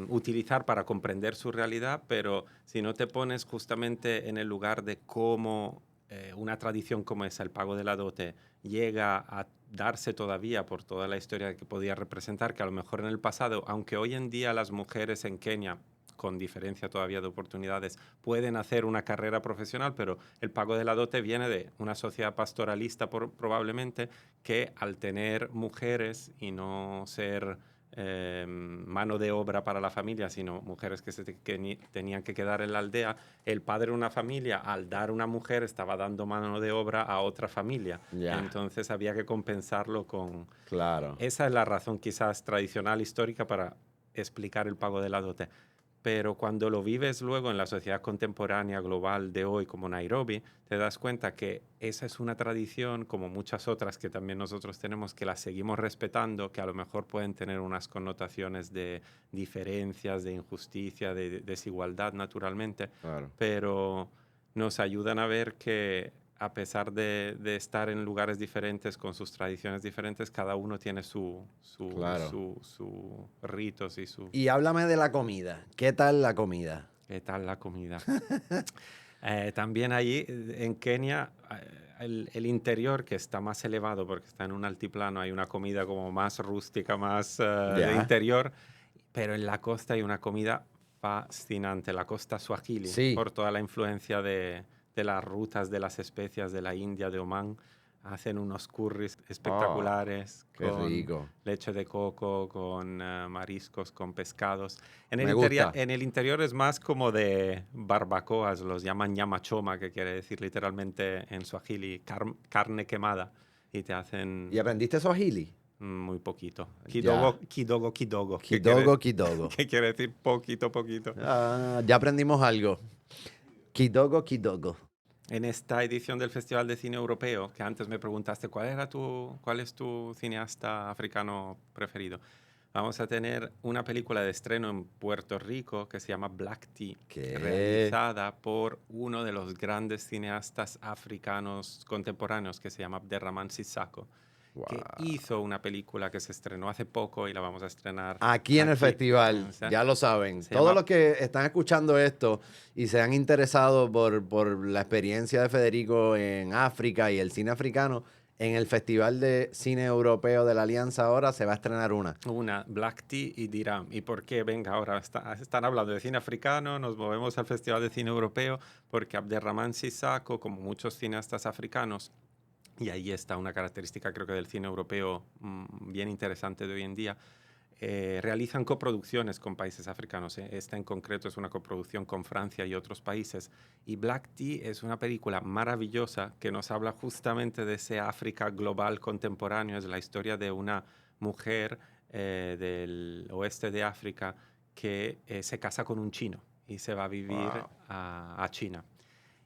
utilizar para comprender su realidad, pero si no te pones justamente en el lugar de cómo una tradición como esa, el pago de la dote, llega a darse todavía por toda la historia que podía representar, que a lo mejor en el pasado, aunque hoy en día las mujeres en Kenia con diferencia todavía de oportunidades, pueden hacer una carrera profesional, pero el pago de la dote viene de una sociedad pastoralista probablemente que al tener mujeres y no ser mano de obra para la familia, sino mujeres que tenían que quedar en la aldea, el padre de una familia, al dar una mujer, estaba dando mano de obra a otra familia. ya, Entonces había que compensarlo con... claro. Esa es la razón quizás tradicional, histórica, para explicar el pago de la dote. pero cuando lo vives luego en la sociedad contemporánea global de hoy, como Nairobi, te das cuenta que esa es una tradición, como muchas otras que también nosotros tenemos, que las seguimos respetando, que a lo mejor pueden tener unas connotaciones de diferencias, de injusticia, de desigualdad, naturalmente, Claro. pero nos ayudan a ver que a pesar de estar en lugares diferentes, con sus tradiciones diferentes, cada uno tiene Claro. su ritos y su... Y háblame de la comida. ¿Qué tal la comida? ¿Qué tal la comida? También ahí en Kenia, el interior que está más elevado porque está en un altiplano, hay una comida como más rústica, más de Ya. interior, pero en la costa hay una comida fascinante, la costa Swahili, Sí. por toda la influencia de las rutas de las especias de la India, de Omán. Hacen unos curries Oh, espectaculares qué con rico. leche de coco, con mariscos, con pescados. Me gusta. En el interior es más como de barbacoas, los llaman ñamachoma, que quiere decir literalmente en suajili carne quemada, y te ¿Y hacen aprendiste Swahili? muy poquito. Ya. Kidogo, Kidogo, kidogo. que quiere decir poquito, poquito. Ah, ya aprendimos algo. Kidogo, kidogo. En esta edición del Festival de Cine Europeo, que antes me preguntaste cuál es tu cineasta africano preferido, vamos a tener una película de estreno en Puerto Rico que se llama Black Tea, ¿Qué? realizada por uno de los grandes cineastas africanos contemporáneos que se llama Abderrahmane Sissako, que Wow. hizo una película que se estrenó hace poco y la vamos a estrenar Aquí en el aquí. festival, O sea, ya lo saben. se Todos llama los que están escuchando esto y se han interesado por la experiencia de Federico en África y el cine africano, en el Festival de Cine Europeo de la Alianza ahora se va a estrenar una. una Black Tea y dirán, ¿y por qué? Venga, ahora están hablando de cine africano, nos movemos al Festival de Cine Europeo, porque Abderrahmane Sissako, como muchos cineastas africanos, y ahí está una característica creo que del cine europeo bien interesante de hoy en día, realizan coproducciones con países africanos. Esta en concreto es una coproducción con Francia y otros países. Y Black Tea es una película maravillosa que nos habla justamente de ese África global contemporáneo. Es la historia de una mujer del oeste de África que se casa con un chino y se va a vivir Wow. a China.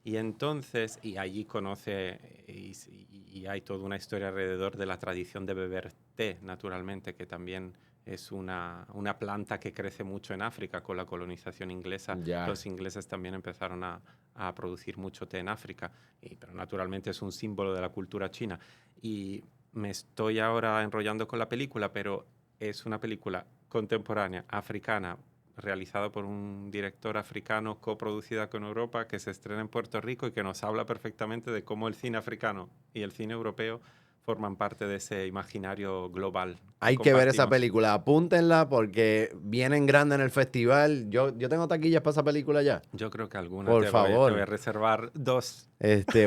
Y entonces, y allí conoce, y hay toda una historia alrededor de la tradición de beber té, naturalmente, que también es una planta que crece mucho en África con la colonización inglesa. Ya. Los ingleses también empezaron a producir mucho té en África, pero naturalmente es un símbolo de la cultura china. Y me estoy ahora enrollando con la película, pero es una película contemporánea, africana, realizada por un director africano, coproducida con Europa, que se estrena en Puerto Rico y que nos habla perfectamente de cómo el cine africano y el cine europeo forman parte de ese imaginario global que Hay que ver esa compartimos. película, apúntenla porque viene en grande en el festival. Yo tengo taquillas para esa película ya. Yo creo que alguna Por te voy favor. a reservar dos.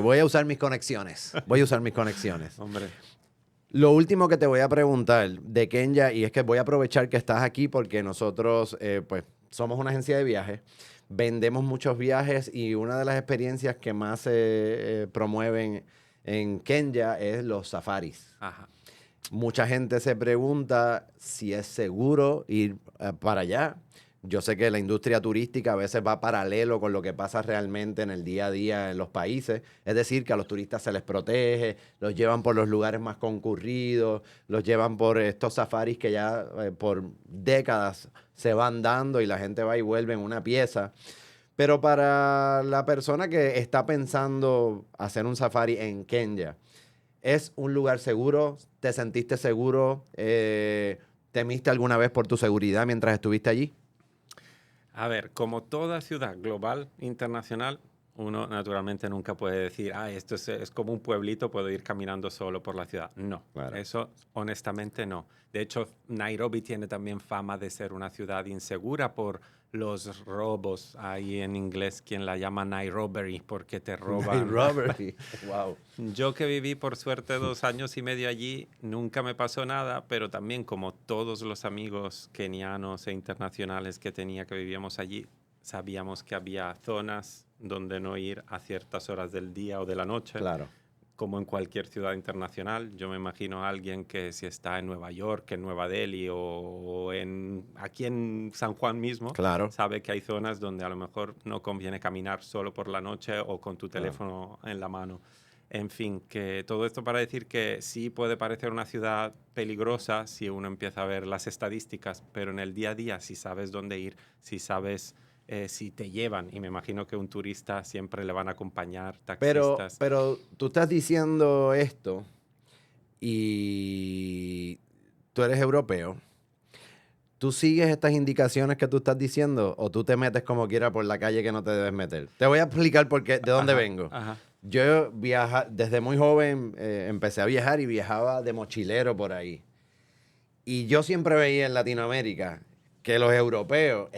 Voy a usar mis conexiones. Voy a usar mis conexiones. Hombre, Lo último que te voy a preguntar de Kenya, y es que voy a aprovechar que estás aquí porque nosotros, pues, somos una agencia de viajes, vendemos muchos viajes y una de las experiencias que más se promueven en Kenya es los safaris. ajá. Mucha gente se pregunta si es seguro ir para allá. Yo sé que la industria turística a veces va paralelo con lo que pasa realmente en el día a día en los países. Es decir, que a los turistas se les protege, los llevan por los lugares más concurridos, los llevan por estos safaris que ya por décadas se van dando y la gente va y vuelve en una pieza. Pero para la persona que está pensando hacer un safari en Kenia, ¿es un lugar seguro? ¿Te sentiste seguro? ¿Temiste alguna vez por tu seguridad mientras estuviste allí? A ver, como toda ciudad global, internacional, uno naturalmente nunca puede decir, esto es como un pueblito, puedo ir caminando solo por la ciudad. No, Claro. eso honestamente no. De hecho, Nairobi tiene también fama de ser una ciudad insegura por los robos. Ahí en inglés quien la llama Nairobi porque te Night roban. robbery. Wow. Yo que viví por suerte 2 años y medio allí, nunca me pasó nada, pero también como todos los amigos kenianos e internacionales que tenía que vivíamos allí, sabíamos que había zonas donde no ir a ciertas horas del día o de la noche, Claro. como en cualquier ciudad internacional. Yo me imagino a alguien que si está en Nueva York, en Nueva Delhi o aquí en San Juan mismo, Claro. sabe que hay zonas donde a lo mejor no conviene caminar solo por la noche o con tu teléfono en la mano. En fin, que todo esto para decir que sí puede parecer una ciudad peligrosa si uno empieza a ver las estadísticas, pero en el día a día, si sabes dónde ir, si sabes si te llevan, y me imagino que un turista siempre le van a acompañar taxistas. Pero tú estás diciendo esto y tú eres europeo. ¿Tú sigues estas indicaciones que tú estás diciendo o tú te metes como quiera por la calle que no te debes meter? Te voy a explicar de dónde vengo. Ajá. Yo desde muy joven empecé a viajar y viajaba de mochilero por ahí. Y yo siempre veía en Latinoamérica que los europeos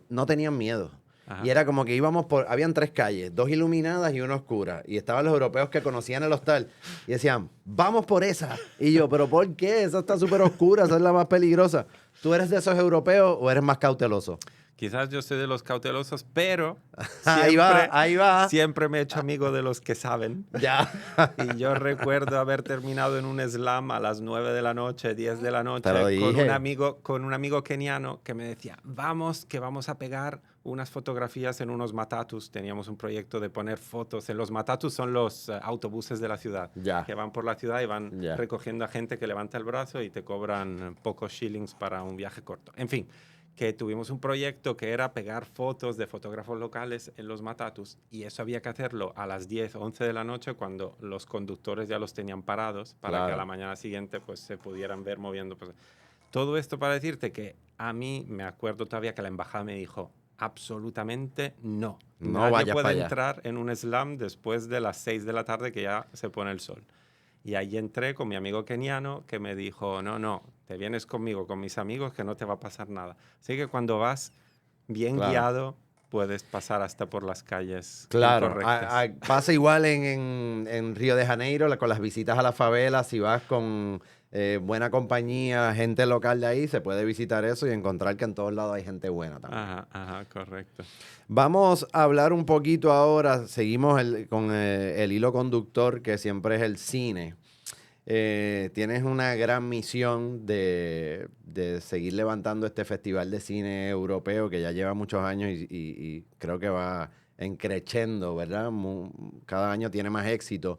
no tenían miedo. Ajá. Y era como que habían 3 calles, 2 iluminadas y una oscura. Y estaban los europeos que conocían el hostal y decían, vamos por esa. Y yo, ¿pero por qué? Esa está súper oscura, esa es la más peligrosa. ¿Tú eres de esos europeos o eres más cauteloso? Quizás yo soy de los cautelosos, pero Ahí va. siempre me he hecho amigo de los que saben. Ya. Y yo recuerdo haber terminado en un slam a las 9 de la noche, 10 de la noche, Te lo dije. con un amigo keniano que me decía, vamos, que vamos a pegar unas fotografías en unos matatus. Teníamos un proyecto de poner fotos. En los matatus son los autobuses de la ciudad, Ya. que van por la ciudad y van Ya. recogiendo a gente que levanta el brazo y te cobran pocos shillings para un viaje corto. En fin, que tuvimos un proyecto que era pegar fotos de fotógrafos locales en los matatus, y eso había que hacerlo a las 10 o 11 de la noche cuando los conductores ya los tenían parados para que a la mañana siguiente pues, se pudieran ver moviendo. Pues. Todo esto para decirte que a mí me acuerdo todavía que la embajada me dijo absolutamente no. No Nadie vayas para puede allá. entrar en un slam después de las 6 de la tarde que ya se pone el sol. Y ahí entré con mi amigo keniano que me dijo, no, te vienes conmigo, con mis amigos, que no te va a pasar nada. Así que cuando vas bien guiado, puedes pasar hasta por las calles incorrectas. Pasa igual en Río de Janeiro, con las visitas a las favelas. Si vas con buena compañía, gente local de ahí, se puede visitar eso y encontrar que en todos lados hay gente buena también. Ajá, correcto. Vamos a hablar un poquito ahora, seguimos con el hilo conductor que siempre es el cine. Tienes una gran misión de seguir levantando este festival de cine europeo que ya lleva muchos años y creo que va creciendo, ¿verdad? Cada año tiene más éxito.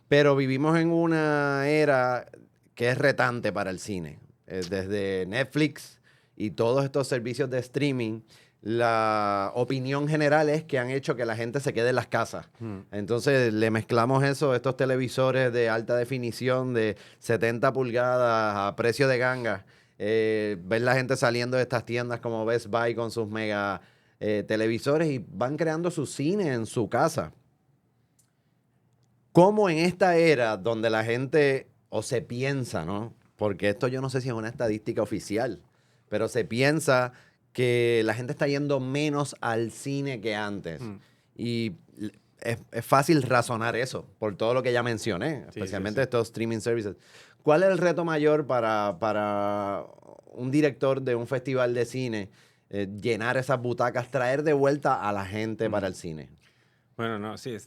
Pero vivimos en una era que es retante para el cine. Desde Netflix y todos estos servicios de streaming, la opinión general es que han hecho que la gente se quede en las casas. Entonces le mezclamos estos televisores de alta definición de 70 pulgadas a precio de ganga. Ver la gente saliendo de estas tiendas como Best Buy con sus mega televisores y van creando su cine en su casa. ¿Cómo en esta era donde la gente, o se piensa, ¿no? Porque esto yo no sé si es una estadística oficial, pero se piensa que la gente está yendo menos al cine que antes. Y es fácil razonar eso, por todo lo que ya mencioné, especialmente estos streaming services. ¿Cuál es el reto mayor para un director de un festival de cine? Llenar esas butacas, traer de vuelta a la gente para el cine. Bueno, no, sí,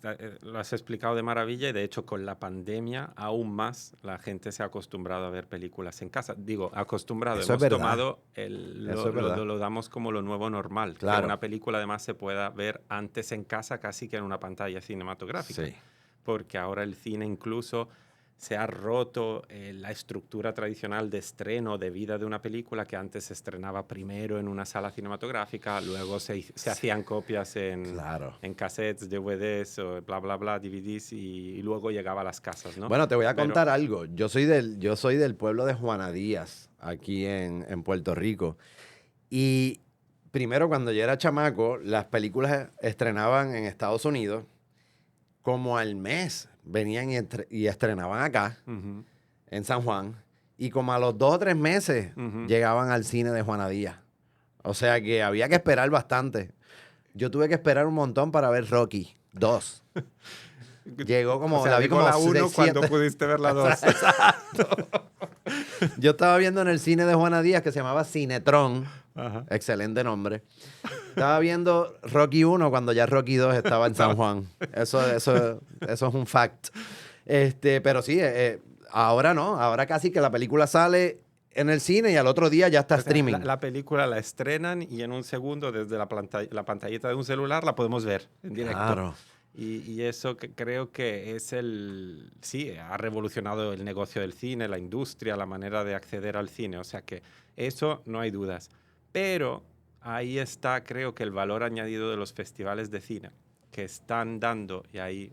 lo has explicado de maravilla y de hecho con la pandemia aún más la gente se ha acostumbrado a ver películas en casa. Digo, acostumbrado, Eso hemos es tomado, lo damos como lo nuevo normal. Claro. Que una película además se pueda ver antes en casa casi que en una pantalla cinematográfica. Sí. Porque ahora el cine incluso se ha roto la estructura tradicional de estreno, de vida de una película que antes se estrenaba primero en una sala cinematográfica, luego se hacían copias en cassettes, DVDs, o bla, bla, bla, DVDs y luego llegaba a las casas, ¿no? Bueno, te voy a contar algo. Yo soy del pueblo de Juana Díaz, aquí en Puerto Rico. Y primero, cuando yo era chamaco, las películas estrenaban en Estados Unidos como al mes. Venían y estrenaban acá, en San Juan, y como a los 2 o 3 meses llegaban al cine de Juana Díaz. O sea que había que esperar bastante. Yo tuve que esperar un montón para ver Rocky 2. Llegó como... O sea, la vi como la 1 6, cuando 7. pudiste ver la 2. Exacto. Yo estaba viendo en el cine de Juana Díaz que se llamaba Cinetron. Excelente nombre. Estaba viendo Rocky 1 cuando ya Rocky 2 estaba en San Juan. Eso es un fact. Pero sí, ahora no, ahora casi que la película sale en el cine y al otro día ya está O sea, streaming. la película la estrenan y en un segundo desde la pantallita de un celular la podemos ver en directo. Claro. Y eso que creo que es sí, ha revolucionado el negocio del cine, la industria, la manera de acceder al cine. O sea que eso no hay dudas. Pero ahí está, creo que el valor añadido de los festivales de cine que están dando, y ahí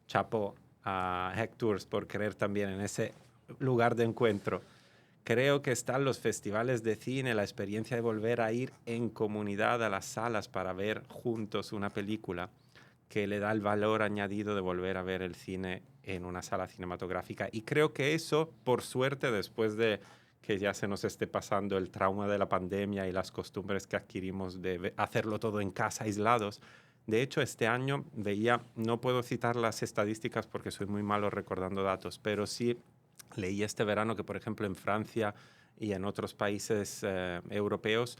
chapo a Hectours por creer también en ese lugar de encuentro. Creo que están los festivales de cine, la experiencia de volver a ir en comunidad a las salas para ver juntos una película que le da el valor añadido de volver a ver el cine en una sala cinematográfica. Y creo que eso, por suerte, después de que ya se nos esté pasando el trauma de la pandemia y las costumbres que adquirimos de hacerlo todo en casa, aislados. De hecho, este año veía, no puedo citar las estadísticas porque soy muy malo recordando datos, pero sí leí este verano que, por ejemplo, en Francia y en otros países europeos,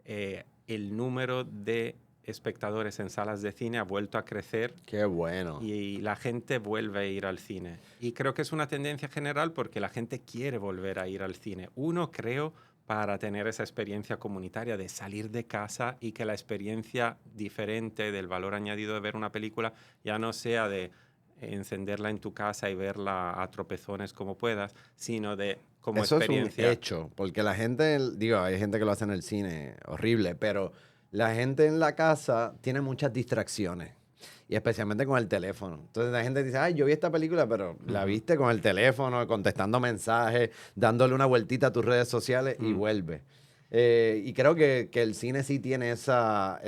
el número de espectadores en salas de cine ha vuelto a crecer. Qué bueno. Y la gente vuelve a ir al cine. Y creo que es una tendencia general porque la gente quiere volver a ir al cine. Uno, creo, para tener esa experiencia comunitaria de salir de casa y que la experiencia diferente del valor añadido de ver una película ya no sea de encenderla en tu casa y verla a tropezones como puedas, sino de como Eso experiencia. es un hecho, porque la gente, digo, hay gente que lo hace en el cine, horrible, pero la gente en la casa tiene muchas distracciones, y especialmente con el teléfono. Entonces la gente dice, ay, yo vi esta película, pero la viste con el teléfono, contestando mensajes, dándole una vueltita a tus redes sociales y vuelve. Y creo que el cine sí tiene esa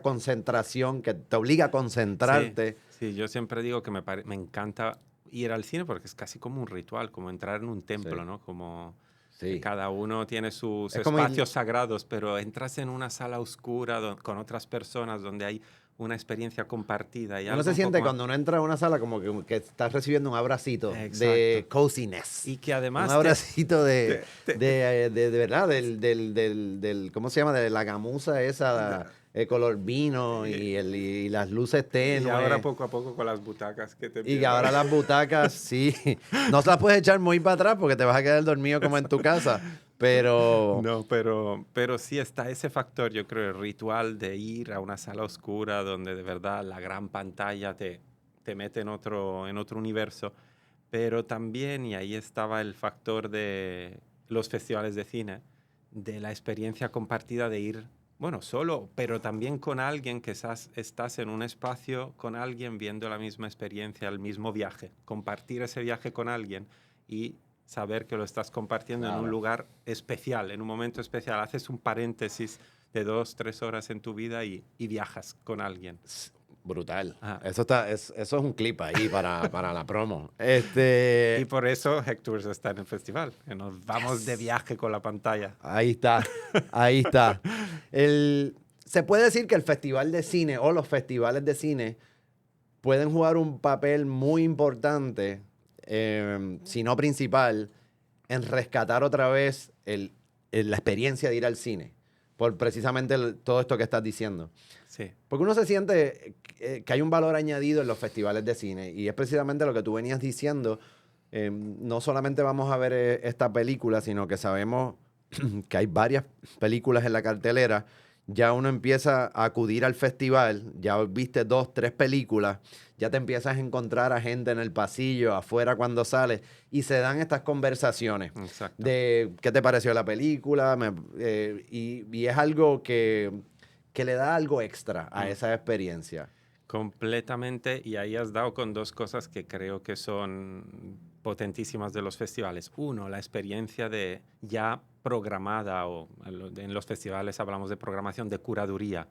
concentración que te obliga a concentrarte. Sí, yo siempre digo que me encanta ir al cine porque es casi como un ritual, como entrar en un templo, Sí. ¿no? Como Sí. cada uno tiene sus Es como espacios sagrados, pero entras en una sala oscura con otras personas donde hay una experiencia compartida. Y Uno algo se un siente poco cuando uno entra a una sala como que estás recibiendo un abracito de Exacto. coziness. Y que además Un abracito de te- verdad, ¿cómo se llama? De la gamuza esa, el color vino y las luces y ahora tenues. poco a poco con las butacas que te Y que empiezan. ahora las butacas, sí. No se las puedes echar muy para atrás porque te vas a quedar dormido como en tu casa. Pero No, pero sí está ese factor, yo creo, el ritual de ir a una sala oscura donde de verdad la gran pantalla te mete en otro universo. Pero también, y ahí estaba el factor de los festivales de cine, de la experiencia compartida de ir, bueno, solo, pero también con alguien que estás en un espacio con alguien viendo la misma experiencia, el mismo viaje. Compartir ese viaje con alguien y saber que lo estás compartiendo en un claro. lugar especial, en un momento especial. Haces un paréntesis de 2, 3 horas en tu vida y viajas con alguien. Brutal. Ajá. Eso es un clip ahí para la promo. Y por eso Hector está en el festival, que nos vamos de viaje con la pantalla. Ahí está, ahí está. Se puede decir que el festival de cine o los festivales de cine pueden jugar un papel muy importante, si no principal, en rescatar otra vez la experiencia de ir al cine, por precisamente todo esto que estás diciendo. Sí. Porque uno se siente que hay un valor añadido en los festivales de cine y es precisamente lo que tú venías diciendo. No solamente vamos a ver esta película, sino que sabemos que hay varias películas en la cartelera. Ya uno empieza a acudir al festival, ya viste 2, 3 películas, ya te empiezas a encontrar a gente en el pasillo, afuera cuando sales, y se dan estas conversaciones Exacto. de qué te pareció la película, y es algo que le da algo extra a esa experiencia. Completamente, y ahí has dado con dos cosas que creo que son potentísimas de los festivales. Uno, la experiencia de ya programada, o en los festivales hablamos de programación, de curaduría,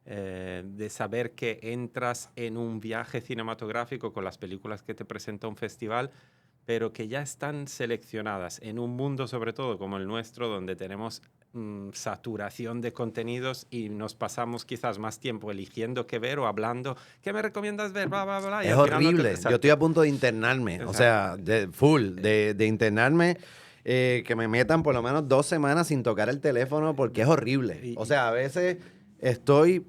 de saber que entras en un viaje cinematográfico con las películas que te presenta un festival, pero que ya están seleccionadas en un mundo sobre todo como el nuestro, donde tenemos saturación de contenidos y nos pasamos quizás más tiempo eligiendo qué ver o hablando. ¿Qué me recomiendas ver? Bla, bla, bla, y Es al final no te- horrible. Yo Exacto. estoy a punto de internarme. Exacto. O sea, de internarme, que me metan por lo menos 2 semanas sin tocar el teléfono porque es horrible. O sea, a veces estoy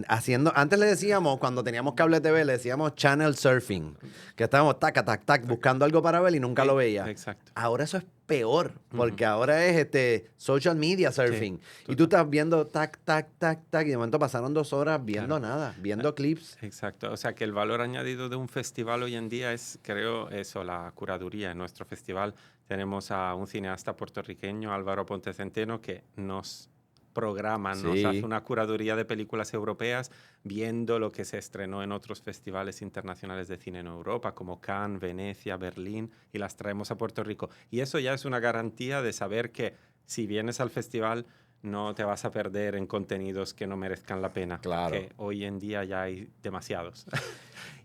haciendo, antes le decíamos, cuando teníamos cable TV, le decíamos channel surfing, que estábamos tac, tac, tac, buscando algo para ver y nunca lo veía. Exacto. Ahora eso es peor, porque ahora es social media surfing. Sí, y tú estás viendo tac, tac, tac, tac, y de momento pasaron 2 horas viendo Claro. nada, viendo clips. Exacto, o sea que el valor añadido de un festival hoy en día es, creo, eso, la curaduría. En nuestro festival tenemos a un cineasta puertorriqueño, Álvaro Ponte Centeno, que nos programa, nos Sí. hace una curaduría de películas europeas viendo lo que se estrenó en otros festivales internacionales de cine en Europa, como Cannes, Venecia, Berlín, y las traemos a Puerto Rico. Y eso ya es una garantía de saber que si vienes al festival no te vas a perder en contenidos que no merezcan la pena. Claro. Que hoy en día ya hay demasiados.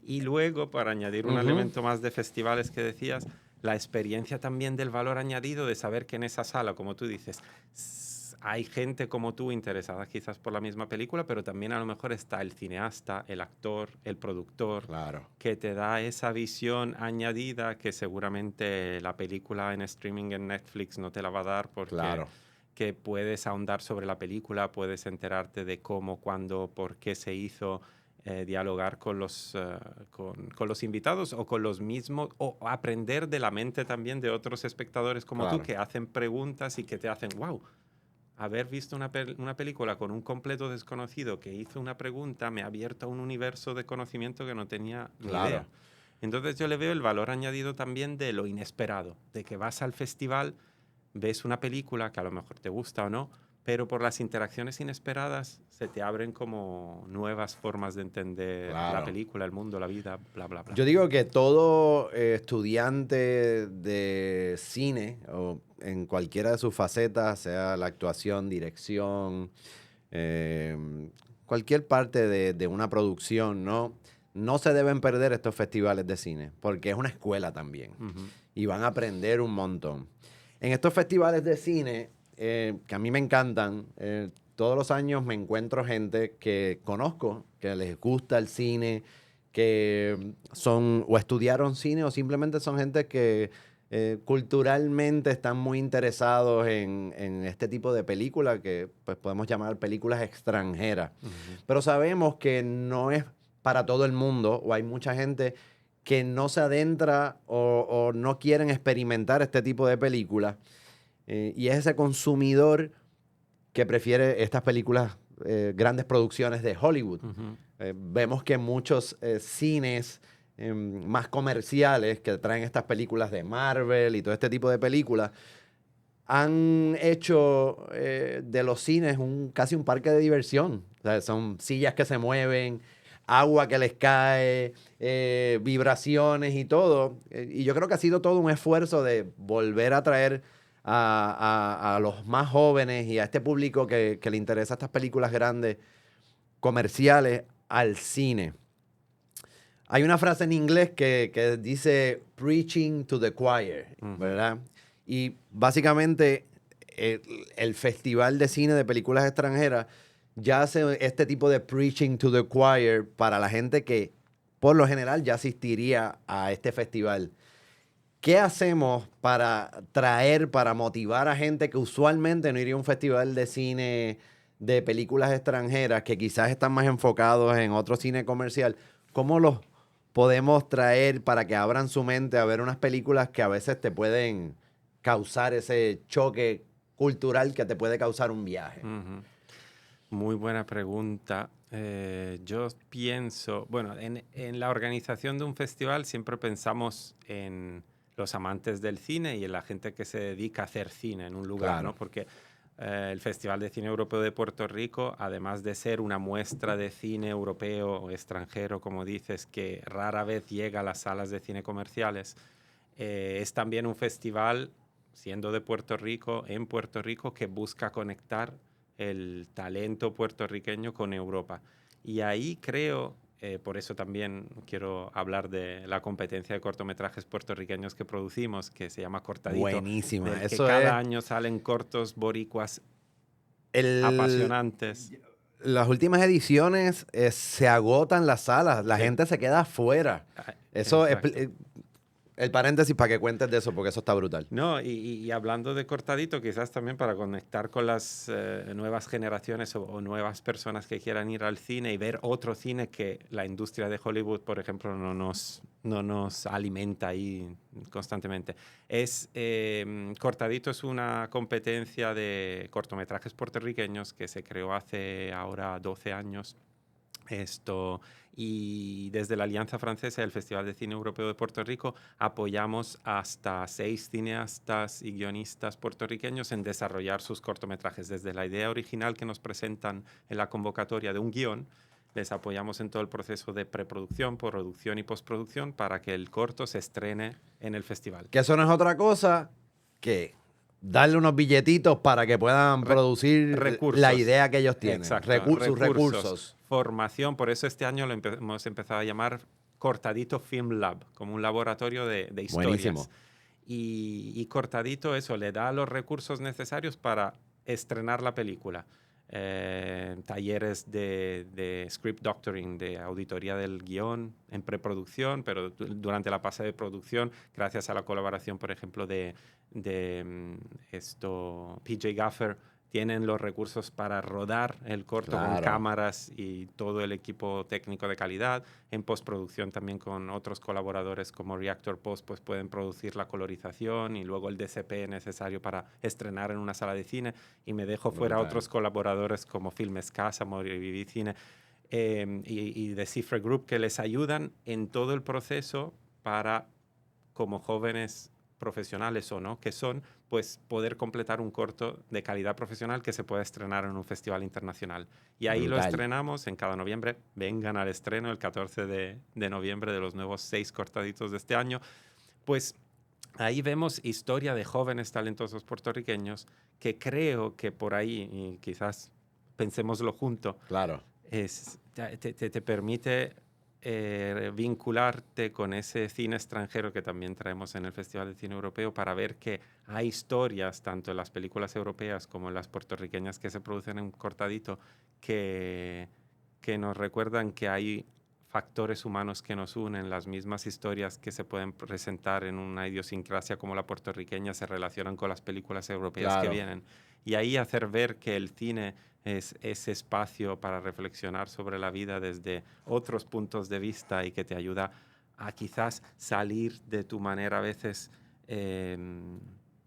Y luego, para añadir un Ujú. elemento más de festivales que decías, la experiencia también del valor añadido de saber que en esa sala, como tú dices, hay gente como tú interesada quizás por la misma película, pero también a lo mejor está el cineasta, el actor, el productor, Claro. que te da esa visión añadida que seguramente la película en streaming en Netflix no te la va a dar porque Claro. que puedes ahondar sobre la película, puedes enterarte de cómo, cuándo, por qué se hizo, dialogar con con los invitados o con los mismos, o aprender de la mente también de otros espectadores como Claro. tú que hacen preguntas y que te hacen, wow, haber visto una película con un completo desconocido que hizo una pregunta me ha abierto a un universo de conocimiento que no tenía ni Claro. idea. Entonces yo le veo el valor añadido también de lo inesperado, de que vas al festival, ves una película que a lo mejor te gusta o no, pero por las interacciones inesperadas se te abren como nuevas formas de entender la Claro. película, el mundo, la vida, bla, bla, bla. Yo digo que todo estudiante de cine, o en cualquiera de sus facetas, sea la actuación, dirección, eh, cualquier parte de una producción, ¿no? No se deben perder estos festivales de cine, porque es una escuela también. Ujú. Y van a aprender un montón. En estos festivales de cine, que a mí me encantan, todos los años me encuentro gente que conozco, que les gusta el cine, que son o estudiaron cine o simplemente son gente que culturalmente están muy interesados en este tipo de películas que pues, podemos llamar películas extranjeras. Ujú. Pero sabemos que no es para todo el mundo, o hay mucha gente que no se adentra o no quieren experimentar este tipo de películas. Y es ese consumidor que prefiere estas películas, grandes producciones de Hollywood. Ujú. Vemos que muchos cines más comerciales que traen estas películas de Marvel y todo este tipo de películas han hecho de los cines casi un parque de diversión. O sea, son sillas que se mueven, agua que les cae, vibraciones y todo. Y yo creo que ha sido todo un esfuerzo de volver a traer a los más jóvenes y a este público que le interesa estas películas grandes, comerciales, al cine. Hay una frase en inglés que dice preaching to the choir, ¿verdad? Y básicamente el Festival de Cine de Películas Extranjeras ya hace este tipo de preaching to the choir para la gente que por lo general ya asistiría a este festival. ¿Qué hacemos para traer, para motivar a gente que usualmente no iría a un festival de cine de películas extranjeras, que quizás están más enfocados en otro cine comercial? ¿Cómo los podemos traer para que abran su mente a ver unas películas que a veces te pueden causar ese choque cultural que te puede causar un viaje? Ujú. Muy buena pregunta. Yo pienso, bueno, en la organización de un festival siempre pensamos en los amantes del cine y en la gente que se dedica a hacer cine en un lugar, Claro. ¿no? Porque el Festival de Cine Europeo de Puerto Rico, además de ser una muestra de cine europeo o extranjero, como dices, que rara vez llega a las salas de cine comerciales, es también un festival, siendo de Puerto Rico, en Puerto Rico, que busca conectar el talento puertorriqueño con Europa. Y ahí creo, por eso también quiero hablar de la competencia de cortometrajes puertorriqueños que producimos, que se llama Cortadito, Buenísima. del que Eso cada es año salen cortos boricuas el, apasionantes. las últimas ediciones se agotan las salas, la Sí. gente se queda afuera. Ah, Eso exacto. El paréntesis para que cuentes de eso, porque eso está brutal. No, y hablando de cortadito, quizás también para conectar con las nuevas generaciones o nuevas personas que quieran ir al cine y ver otro cine que la industria de Hollywood, por ejemplo, no nos alimenta ahí constantemente. Cortadito es una competencia de cortometrajes puertorriqueños que se creó hace ahora 12 años. Y desde la Alianza Francesa y el Festival de Cine Europeo de Puerto Rico apoyamos hasta 6 cineastas y guionistas puertorriqueños en desarrollar sus cortometrajes. Desde la idea original que nos presentan en la convocatoria de un guión, les apoyamos en todo el proceso de preproducción, producción y postproducción para que el corto se estrene en el festival. Que eso no es otra cosa que darle unos billetitos para que puedan producir recursos. La idea que ellos tienen. Exacto, Sus recursos. Formación, por eso este año hemos empezado a llamar Cortadito Film Lab, como un laboratorio de historias. Buenísimo. Y Cortadito eso, le da los recursos necesarios para estrenar la película. Talleres de script doctoring, de auditoría del guión en preproducción, pero durante la fase de producción, gracias a la colaboración, por ejemplo, de PJ Gaffer, tienen los recursos para rodar el corto con cámaras y todo el equipo técnico de calidad. En postproducción también con otros colaboradores como Reactor Post, pues pueden producir la colorización y luego el DCP necesario para estrenar en una sala de cine. Y me dejo fuera otros colaboradores como Filmes Casa, Morivivi Cine y The Cifre Group, que les ayudan en todo el proceso para, como jóvenes profesionales o no, que son, pues poder completar un corto de calidad profesional que se pueda estrenar en un festival internacional. Y ahí lo estrenamos en cada noviembre. Vengan al estreno el 14 de noviembre de los nuevos 6 cortaditos de este año. Pues ahí vemos historia de jóvenes talentosos puertorriqueños que creo que por ahí, y quizás pensémoslo junto, te permite vincularte con ese cine extranjero que también traemos en el Festival de Cine Europeo para ver que hay historias, tanto en las películas europeas como en las puertorriqueñas que se producen en Cortadito, que nos recuerdan que hay factores humanos que nos unen, las mismas historias que se pueden presentar en una idiosincrasia como la puertorriqueña se relacionan con las películas europeas que vienen. Y ahí hacer ver que el cine es ese espacio para reflexionar sobre la vida desde otros puntos de vista y que te ayuda a quizás salir de tu manera a veces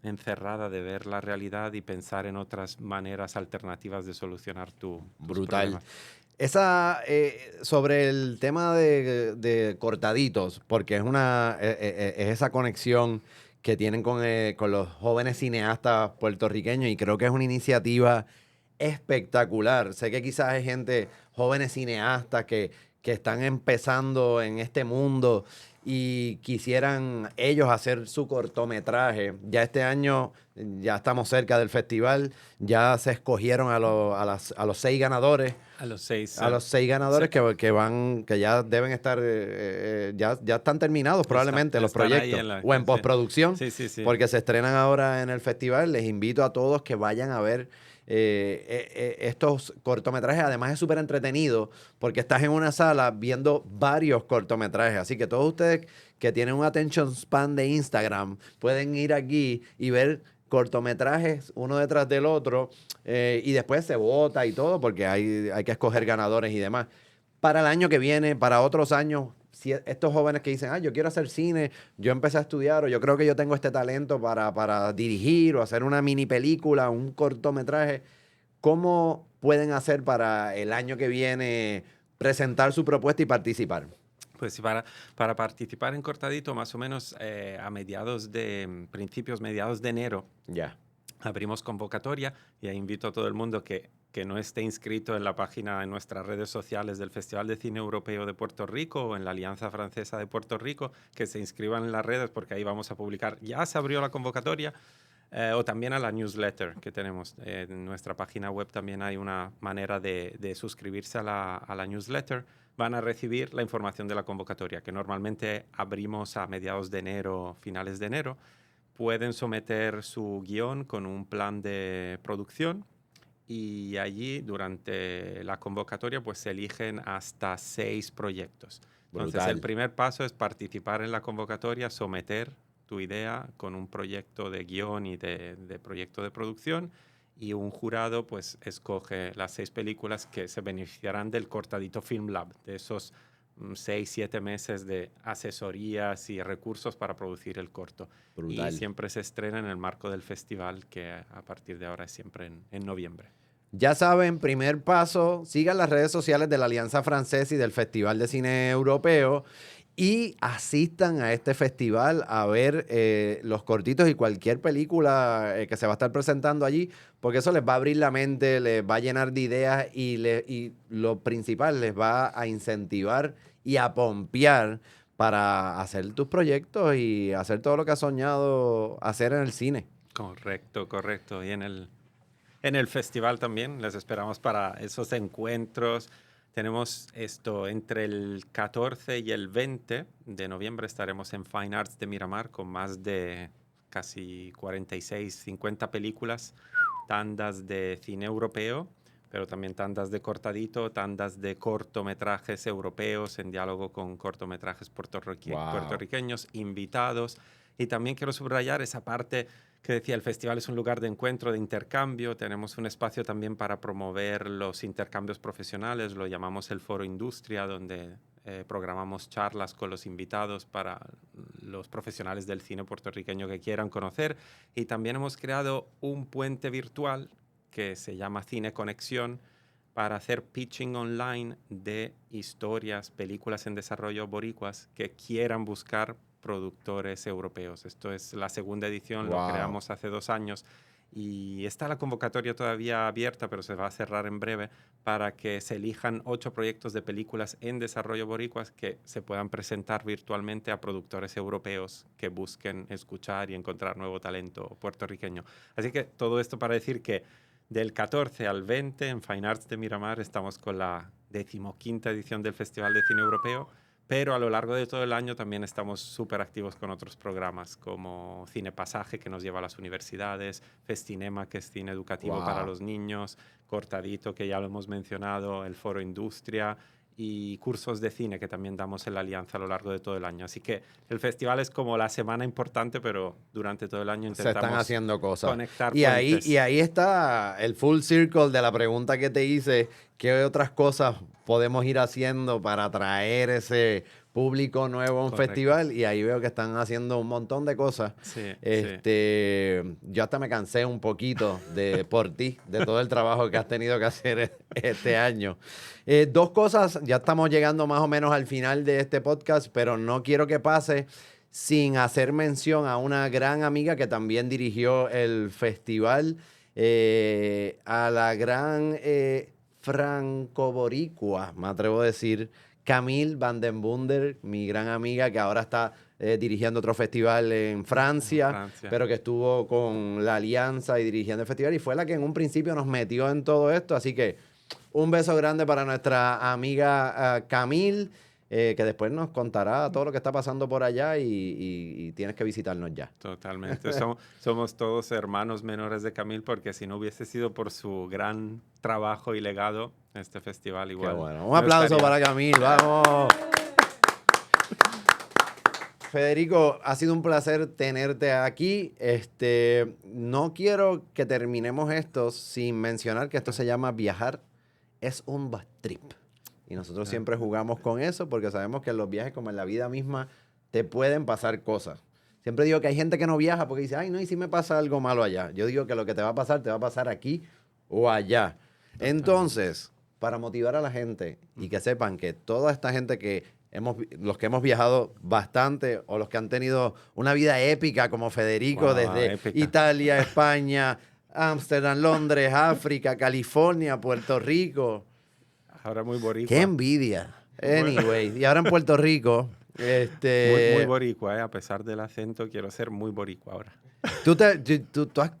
encerrada de ver la realidad y pensar en otras maneras alternativas de solucionar tus problemas. Sobre el tema de cortaditos, porque es esa conexión que tienen con los jóvenes cineastas puertorriqueños y creo que es una iniciativa espectacular. Sé que quizás hay gente, jóvenes cineastas que están empezando en este mundo y quisieran ellos hacer su cortometraje. Ya este año, ya estamos cerca del festival, ya se escogieron a los 6 ganadores. A los 6. A los 6 ganadores que ya deben estar, ya están terminados probablemente los proyectos. O en postproducción, porque se estrenan ahora en el festival. Les invito a todos que vayan a ver estos cortometrajes. Además es súper entretenido porque estás en una sala viendo varios cortometrajes. Así que todos ustedes que tienen un attention span de Instagram pueden ir aquí y ver cortometrajes uno detrás del otro y después se vota y todo porque hay que escoger ganadores y demás. Para el año que viene, para otros años, si estos jóvenes que dicen, yo quiero hacer cine, yo empecé a estudiar o yo creo que yo tengo este talento para dirigir o hacer una mini película, un cortometraje, ¿cómo pueden hacer para el año que viene presentar su propuesta y participar? Pues para participar en Cortadito, más o menos a principios, mediados de enero, abrimos convocatoria y ahí invito a todo el mundo que no esté inscrito en la página, en nuestras redes sociales del Festival de Cine Europeo de Puerto Rico o en la Alianza Francesa de Puerto Rico, que se inscriban en las redes porque ahí vamos a publicar. Ya se abrió la convocatoria. O también a la newsletter que tenemos. En nuestra página web también hay una manera de suscribirse a la newsletter. Van a recibir la información de la convocatoria, que normalmente abrimos a mediados de enero, finales de enero. Pueden someter su guión con un plan de producción y allí, durante la convocatoria, pues se eligen hasta 6 proyectos. Entonces, Brutal. el primer paso es participar en la convocatoria, someter tu idea con un proyecto de guión y de proyecto de producción, y un jurado pues escoge las 6 películas que se beneficiarán del Cortadito Film Lab, de esos 6-7 meses de asesorías y recursos para producir el corto. Y Brutal. siempre se estrena en el marco del festival, que a partir de ahora es siempre en noviembre. Ya saben, primer paso, sigan las redes sociales de la Alianza Francesa y del Festival de Cine Europeo y asistan a este festival a ver los cortitos y cualquier película que se va a estar presentando allí, porque eso les va a abrir la mente, les va a llenar de ideas y lo principal, les va a incentivar y a pompear para hacer tus proyectos y hacer todo lo que has soñado hacer en el cine. Correcto, correcto. Y en el festival también les esperamos para esos encuentros. Tenemos esto entre el 14 y el 20 de noviembre. Estaremos en Fine Arts de Miramar con más de casi 46, 50 películas, tandas de cine europeo, pero también tandas de cortadito, tandas de cortometrajes europeos en diálogo con cortometrajes Wow. puertorriqueños, invitados. Y también quiero subrayar esa parte que decía, el festival es un lugar de encuentro, de intercambio. Tenemos un espacio también para promover los intercambios profesionales, lo llamamos el Foro Industria, donde programamos charlas con los invitados para los profesionales del cine puertorriqueño que quieran conocer. Y también hemos creado un puente virtual que se llama Cine Conexión, para hacer pitching online de historias, películas en desarrollo boricuas que quieran buscar productores europeos. Esto es la segunda edición, lo Wow. creamos hace 2 años y está la convocatoria todavía abierta, pero se va a cerrar en breve, para que se elijan 8 proyectos de películas en desarrollo boricuas que se puedan presentar virtualmente a productores europeos que busquen escuchar y encontrar nuevo talento puertorriqueño. Así que todo esto para decir que del 14 al 20 en Fine Arts de Miramar estamos con la 15ª edición del Festival de Cine Europeo, pero a lo largo de todo el año también estamos súper activos con otros programas como Cine Pasaje, que nos lleva a las universidades, Festinema, que es cine educativo Wow. para los niños, Cortadito, que ya lo hemos mencionado, el Foro Industria, y cursos de cine que también damos en la Alianza a lo largo de todo el año. Así que el festival es como la semana importante, pero durante todo el año Se están intentamos haciendo cosas. conectar Y puentes. ahí está el full circle de la pregunta que te hice. ¿Qué otras cosas podemos ir haciendo para atraer ese público nuevo a un Correcto. festival? Y ahí veo que están haciendo un montón de cosas. Sí, Yo hasta me cansé un poquito por ti, de todo el trabajo que has tenido que hacer este año. 2 cosas, ya estamos llegando más o menos al final de este podcast, pero no quiero que pase sin hacer mención a una gran amiga que también dirigió el festival, a la gran franco-boricua, me atrevo a decir, Camille Van den Bunder, mi gran amiga que ahora está dirigiendo otro festival en Francia, pero que estuvo con la Alianza y dirigiendo el festival y fue la que en un principio nos metió en todo esto, así que un beso grande para nuestra amiga Camille, que después nos contará todo lo que está pasando por allá y tienes que visitarnos ya. Totalmente. Somos todos hermanos menores de Camille, porque si no hubiese sido por su gran trabajo y legado, este festival igual. Qué bueno. Un aplauso para Camille, vamos. Federico, ha sido un placer tenerte aquí. No quiero que terminemos esto sin mencionar que esto se llama Viajar es un bad trip. Y nosotros siempre jugamos con eso porque sabemos que en los viajes, como en la vida misma, te pueden pasar cosas. Siempre digo que hay gente que no viaja porque dice, ay, no, ¿y si me pasa algo malo allá? Yo digo que lo que te va a pasar aquí o allá. Entonces, para motivar a la gente y que sepan que toda esta gente los que hemos viajado bastante o los que han tenido una vida épica como Federico, Wow, desde épica. Italia, España, Ámsterdam, Londres, África, California, Puerto Rico. Ahora muy boricua. ¡Qué envidia! Anyway, y ahora en Puerto Rico, Muy boricua, a pesar del acento, quiero ser muy boricua ahora. tú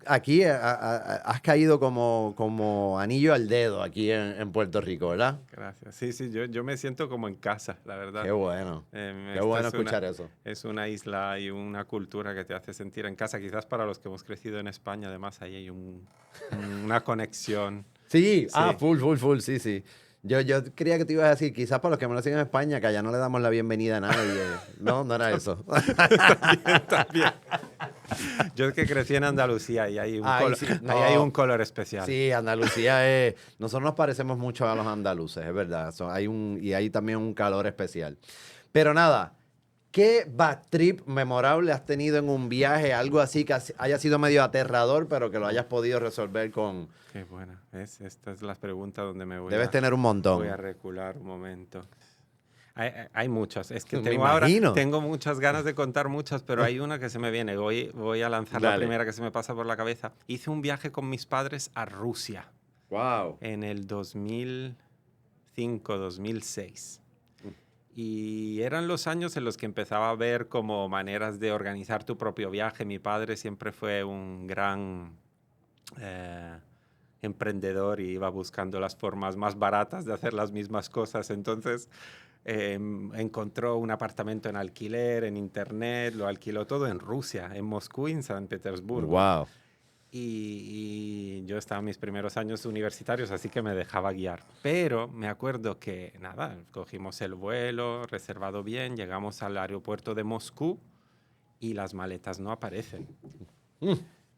aquí has caído como anillo al dedo aquí en Puerto Rico, ¿verdad? Gracias. Sí, yo me siento como en casa, la verdad. Qué bueno. Qué Esta bueno es escuchar eso. Es una isla y una cultura que te hace sentir en casa. Quizás para los que hemos crecido en España, además, ahí hay una conexión. Sí, Sí. full, sí. Yo creía que te ibas a decir, quizás para los que me lo siguen en España, que allá no le damos la bienvenida a nadie. No, no era eso. También, también. Yo es que crecí en Andalucía y hay un, Ay, sí, ahí hay no. un color especial. Sí, Andalucía es... Nosotros nos parecemos mucho a los andaluces, es verdad. Y hay también un calor especial. Pero nada, ¿qué bad trip memorable has tenido en un viaje? Algo así que haya sido medio aterrador, pero que lo hayas podido resolver con... Qué buena. Esta es la pregunta donde Debes tener un montón. voy a recular un momento. Hay muchas. Es que Me imagino. tengo muchas ganas de contar muchas, pero hay una que se me viene. Voy a lanzar la Dale. primera que se me pasa por la cabeza. Hice un viaje con mis padres a Rusia Wow. en el 2005, 2006. Y eran los años en los que empezaba a ver como maneras de organizar tu propio viaje. Mi padre siempre fue un gran emprendedor y iba buscando las formas más baratas de hacer las mismas cosas. Entonces encontró un apartamento en alquiler, en internet, lo alquiló todo en Rusia, en Moscú y en San Petersburgo. Wow. Y yo estaba en mis primeros años universitarios, así que me dejaba guiar. Pero me acuerdo que, nada, cogimos el vuelo, reservado bien, llegamos al aeropuerto de Moscú y las maletas no aparecen.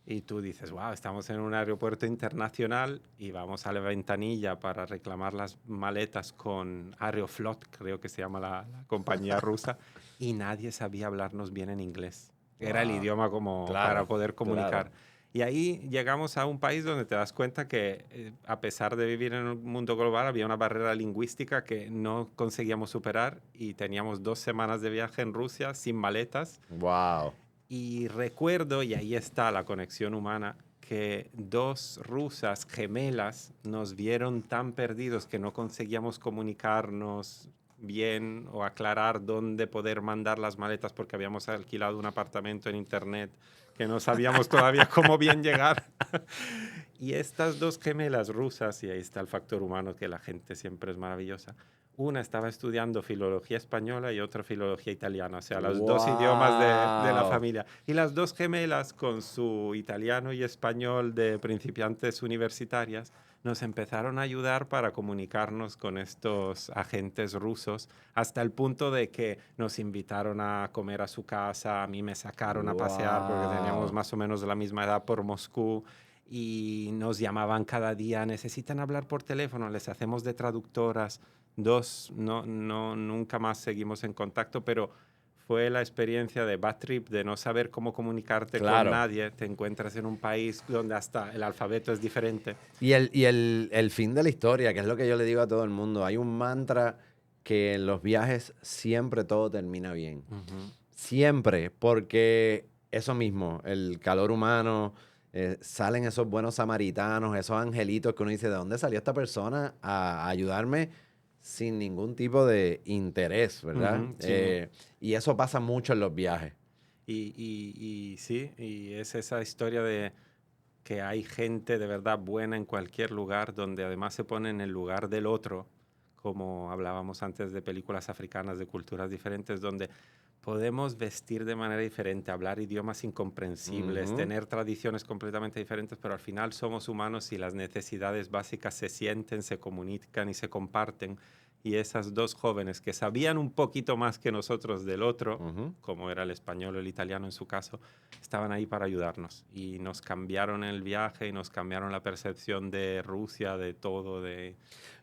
Y tú dices, wow, estamos en un aeropuerto internacional y vamos a la ventanilla para reclamar las maletas con Aeroflot, creo que se llama la compañía rusa, y nadie sabía hablarnos bien en inglés. Era el idioma como para poder comunicar. Claro. Y ahí llegamos a un país donde te das cuenta que, a pesar de vivir en un mundo global, había una barrera lingüística que no conseguíamos superar y teníamos 2 semanas de viaje en Rusia sin maletas. Wow. Y recuerdo, y ahí está la conexión humana, que 2 rusas gemelas nos vieron tan perdidos que no conseguíamos comunicarnos bien o aclarar dónde poder mandar las maletas porque habíamos alquilado un apartamento en internet que no sabíamos todavía cómo bien llegar. Y estas 2 gemelas rusas, y ahí está el factor humano, que la gente siempre es maravillosa, una estaba estudiando filología española y otra filología italiana, o sea, los 2 idiomas de la familia. Y las 2 gemelas, con su italiano y español de principiantes universitarias, nos empezaron a ayudar para comunicarnos con estos agentes rusos, hasta el punto de que nos invitaron a comer a su casa, a mí me sacaron a pasear porque teníamos más o menos la misma edad por Moscú. Y nos llamaban cada día, necesitan hablar por teléfono, les hacemos de traductoras. 2, nunca más seguimos en contacto, pero fue la experiencia de bad trip, de no saber cómo comunicarte con nadie. Te encuentras en un país donde hasta el alfabeto es diferente. Y el fin de la historia, que es lo que yo le digo a todo el mundo. Hay un mantra que en los viajes siempre todo termina bien. Siempre, porque eso mismo, el calor humano, salen esos buenos samaritanos, esos angelitos que uno dice, ¿de dónde salió esta persona a ayudarme? Sin ningún tipo de interés, ¿verdad? Sí. Y eso pasa mucho en los viajes. Y sí, y es esa historia de que hay gente de verdad buena en cualquier lugar, donde además se pone en el lugar del otro, como hablábamos antes de películas africanas de culturas diferentes, donde podemos vestir de manera diferente, hablar idiomas incomprensibles, tener tradiciones completamente diferentes, pero al final somos humanos y las necesidades básicas se sienten, se comunican y se comparten. Y esas 2 jóvenes que sabían un poquito más que nosotros del otro, como era el español o el italiano en su caso, estaban ahí para ayudarnos. Y nos cambiaron el viaje y nos cambiaron la percepción de Rusia, de todo.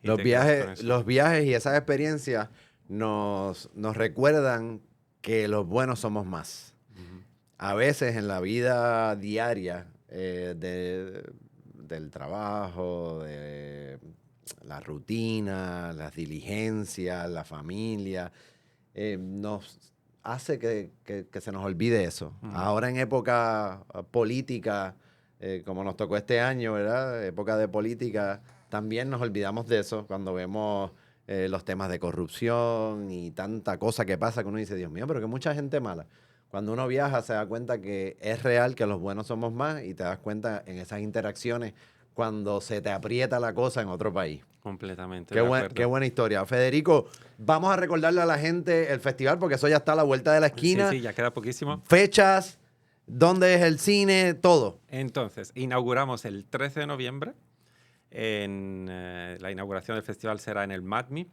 Los viajes y esas experiencias nos recuerdan que los buenos somos más. A veces en la vida diaria del trabajo, de la rutina, las diligencias, la familia, nos hace que se nos olvide eso. Ahora en época política, como nos tocó este año, ¿verdad? Época de política, también nos olvidamos de eso cuando vemos los temas de corrupción y tanta cosa que pasa que uno dice, Dios mío, pero que mucha gente mala. Cuando uno viaja se da cuenta que es real, que los buenos somos más y te das cuenta en esas interacciones cuando se te aprieta la cosa en otro país. Completamente. Qué buena historia. Federico, vamos a recordarle a la gente el festival porque eso ya está a la vuelta de la esquina. Sí, ya queda poquísimo. Fechas, dónde es el cine, todo. Entonces, inauguramos el 13 de noviembre La inauguración del festival será en el MACMI.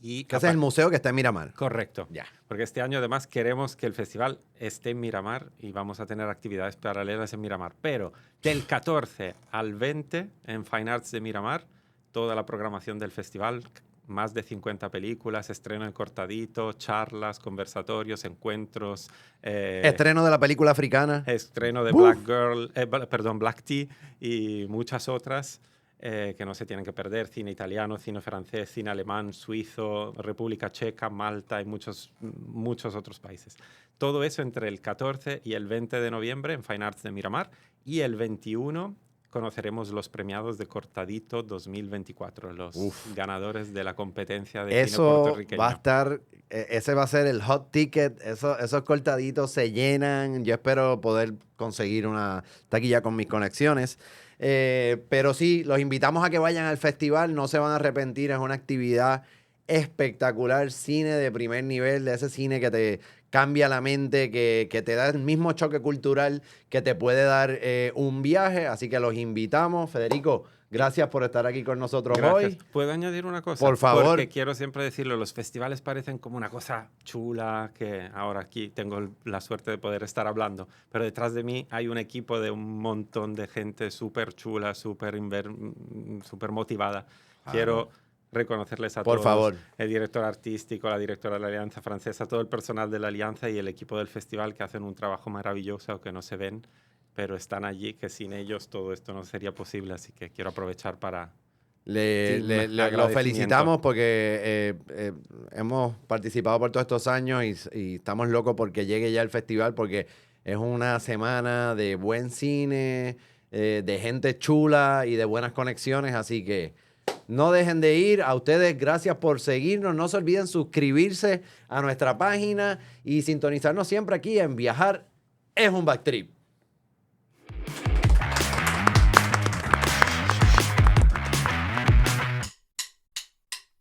Y Que ese es el museo que está en Miramar. Correcto. Ya. Porque este año además queremos que el festival esté en Miramar y vamos a tener actividades paralelas en Miramar. Pero del 14 al 20 en Fine Arts de Miramar, toda la programación del festival, más de 50 películas, estreno en cortadito, charlas, conversatorios, encuentros. Estreno de la película africana. Estreno de Black Tea y muchas otras. Que no se tienen que perder, cine italiano, cine francés, cine alemán, suizo, República Checa, Malta y muchos otros países. Todo eso entre el 14 y el 20 de noviembre en Fine Arts de Miramar, y el 21 conoceremos los premiados de Cortadito 2024, los ganadores de la competencia de cine puertorriqueño. Va a estar, ese va a ser el hot ticket, esos cortaditos se llenan, yo espero poder conseguir una taquilla con mis conexiones. Pero sí, los invitamos a que vayan al festival, no se van a arrepentir, es una actividad espectacular, cine de primer nivel, de ese cine que te cambia la mente, que te da el mismo choque cultural que te puede dar un viaje, así que los invitamos. Federico, gracias por estar aquí con nosotros hoy. ¿Puedo añadir una cosa? Por favor. Porque quiero siempre decirlo, los festivales parecen como una cosa chula, que ahora aquí tengo la suerte de poder estar hablando, pero detrás de mí hay un equipo de un montón de gente súper chula, súper motivada. Quiero reconocerles a por todos, favor, el director artístico, la directora de la Alianza Francesa, todo el personal de la Alianza y el equipo del festival, que hacen un trabajo maravilloso, que no se ven, pero están allí, que sin ellos todo esto no sería posible, así que quiero aprovechar para... lo felicitamos porque hemos participado por todos estos años y estamos locos porque llegue ya el festival, porque es una semana de buen cine, de gente chula y de buenas conexiones, así que no dejen de ir. A ustedes, gracias por seguirnos. No se olviden suscribirse a nuestra página y sintonizarnos siempre aquí en Viajar es un Backtrip.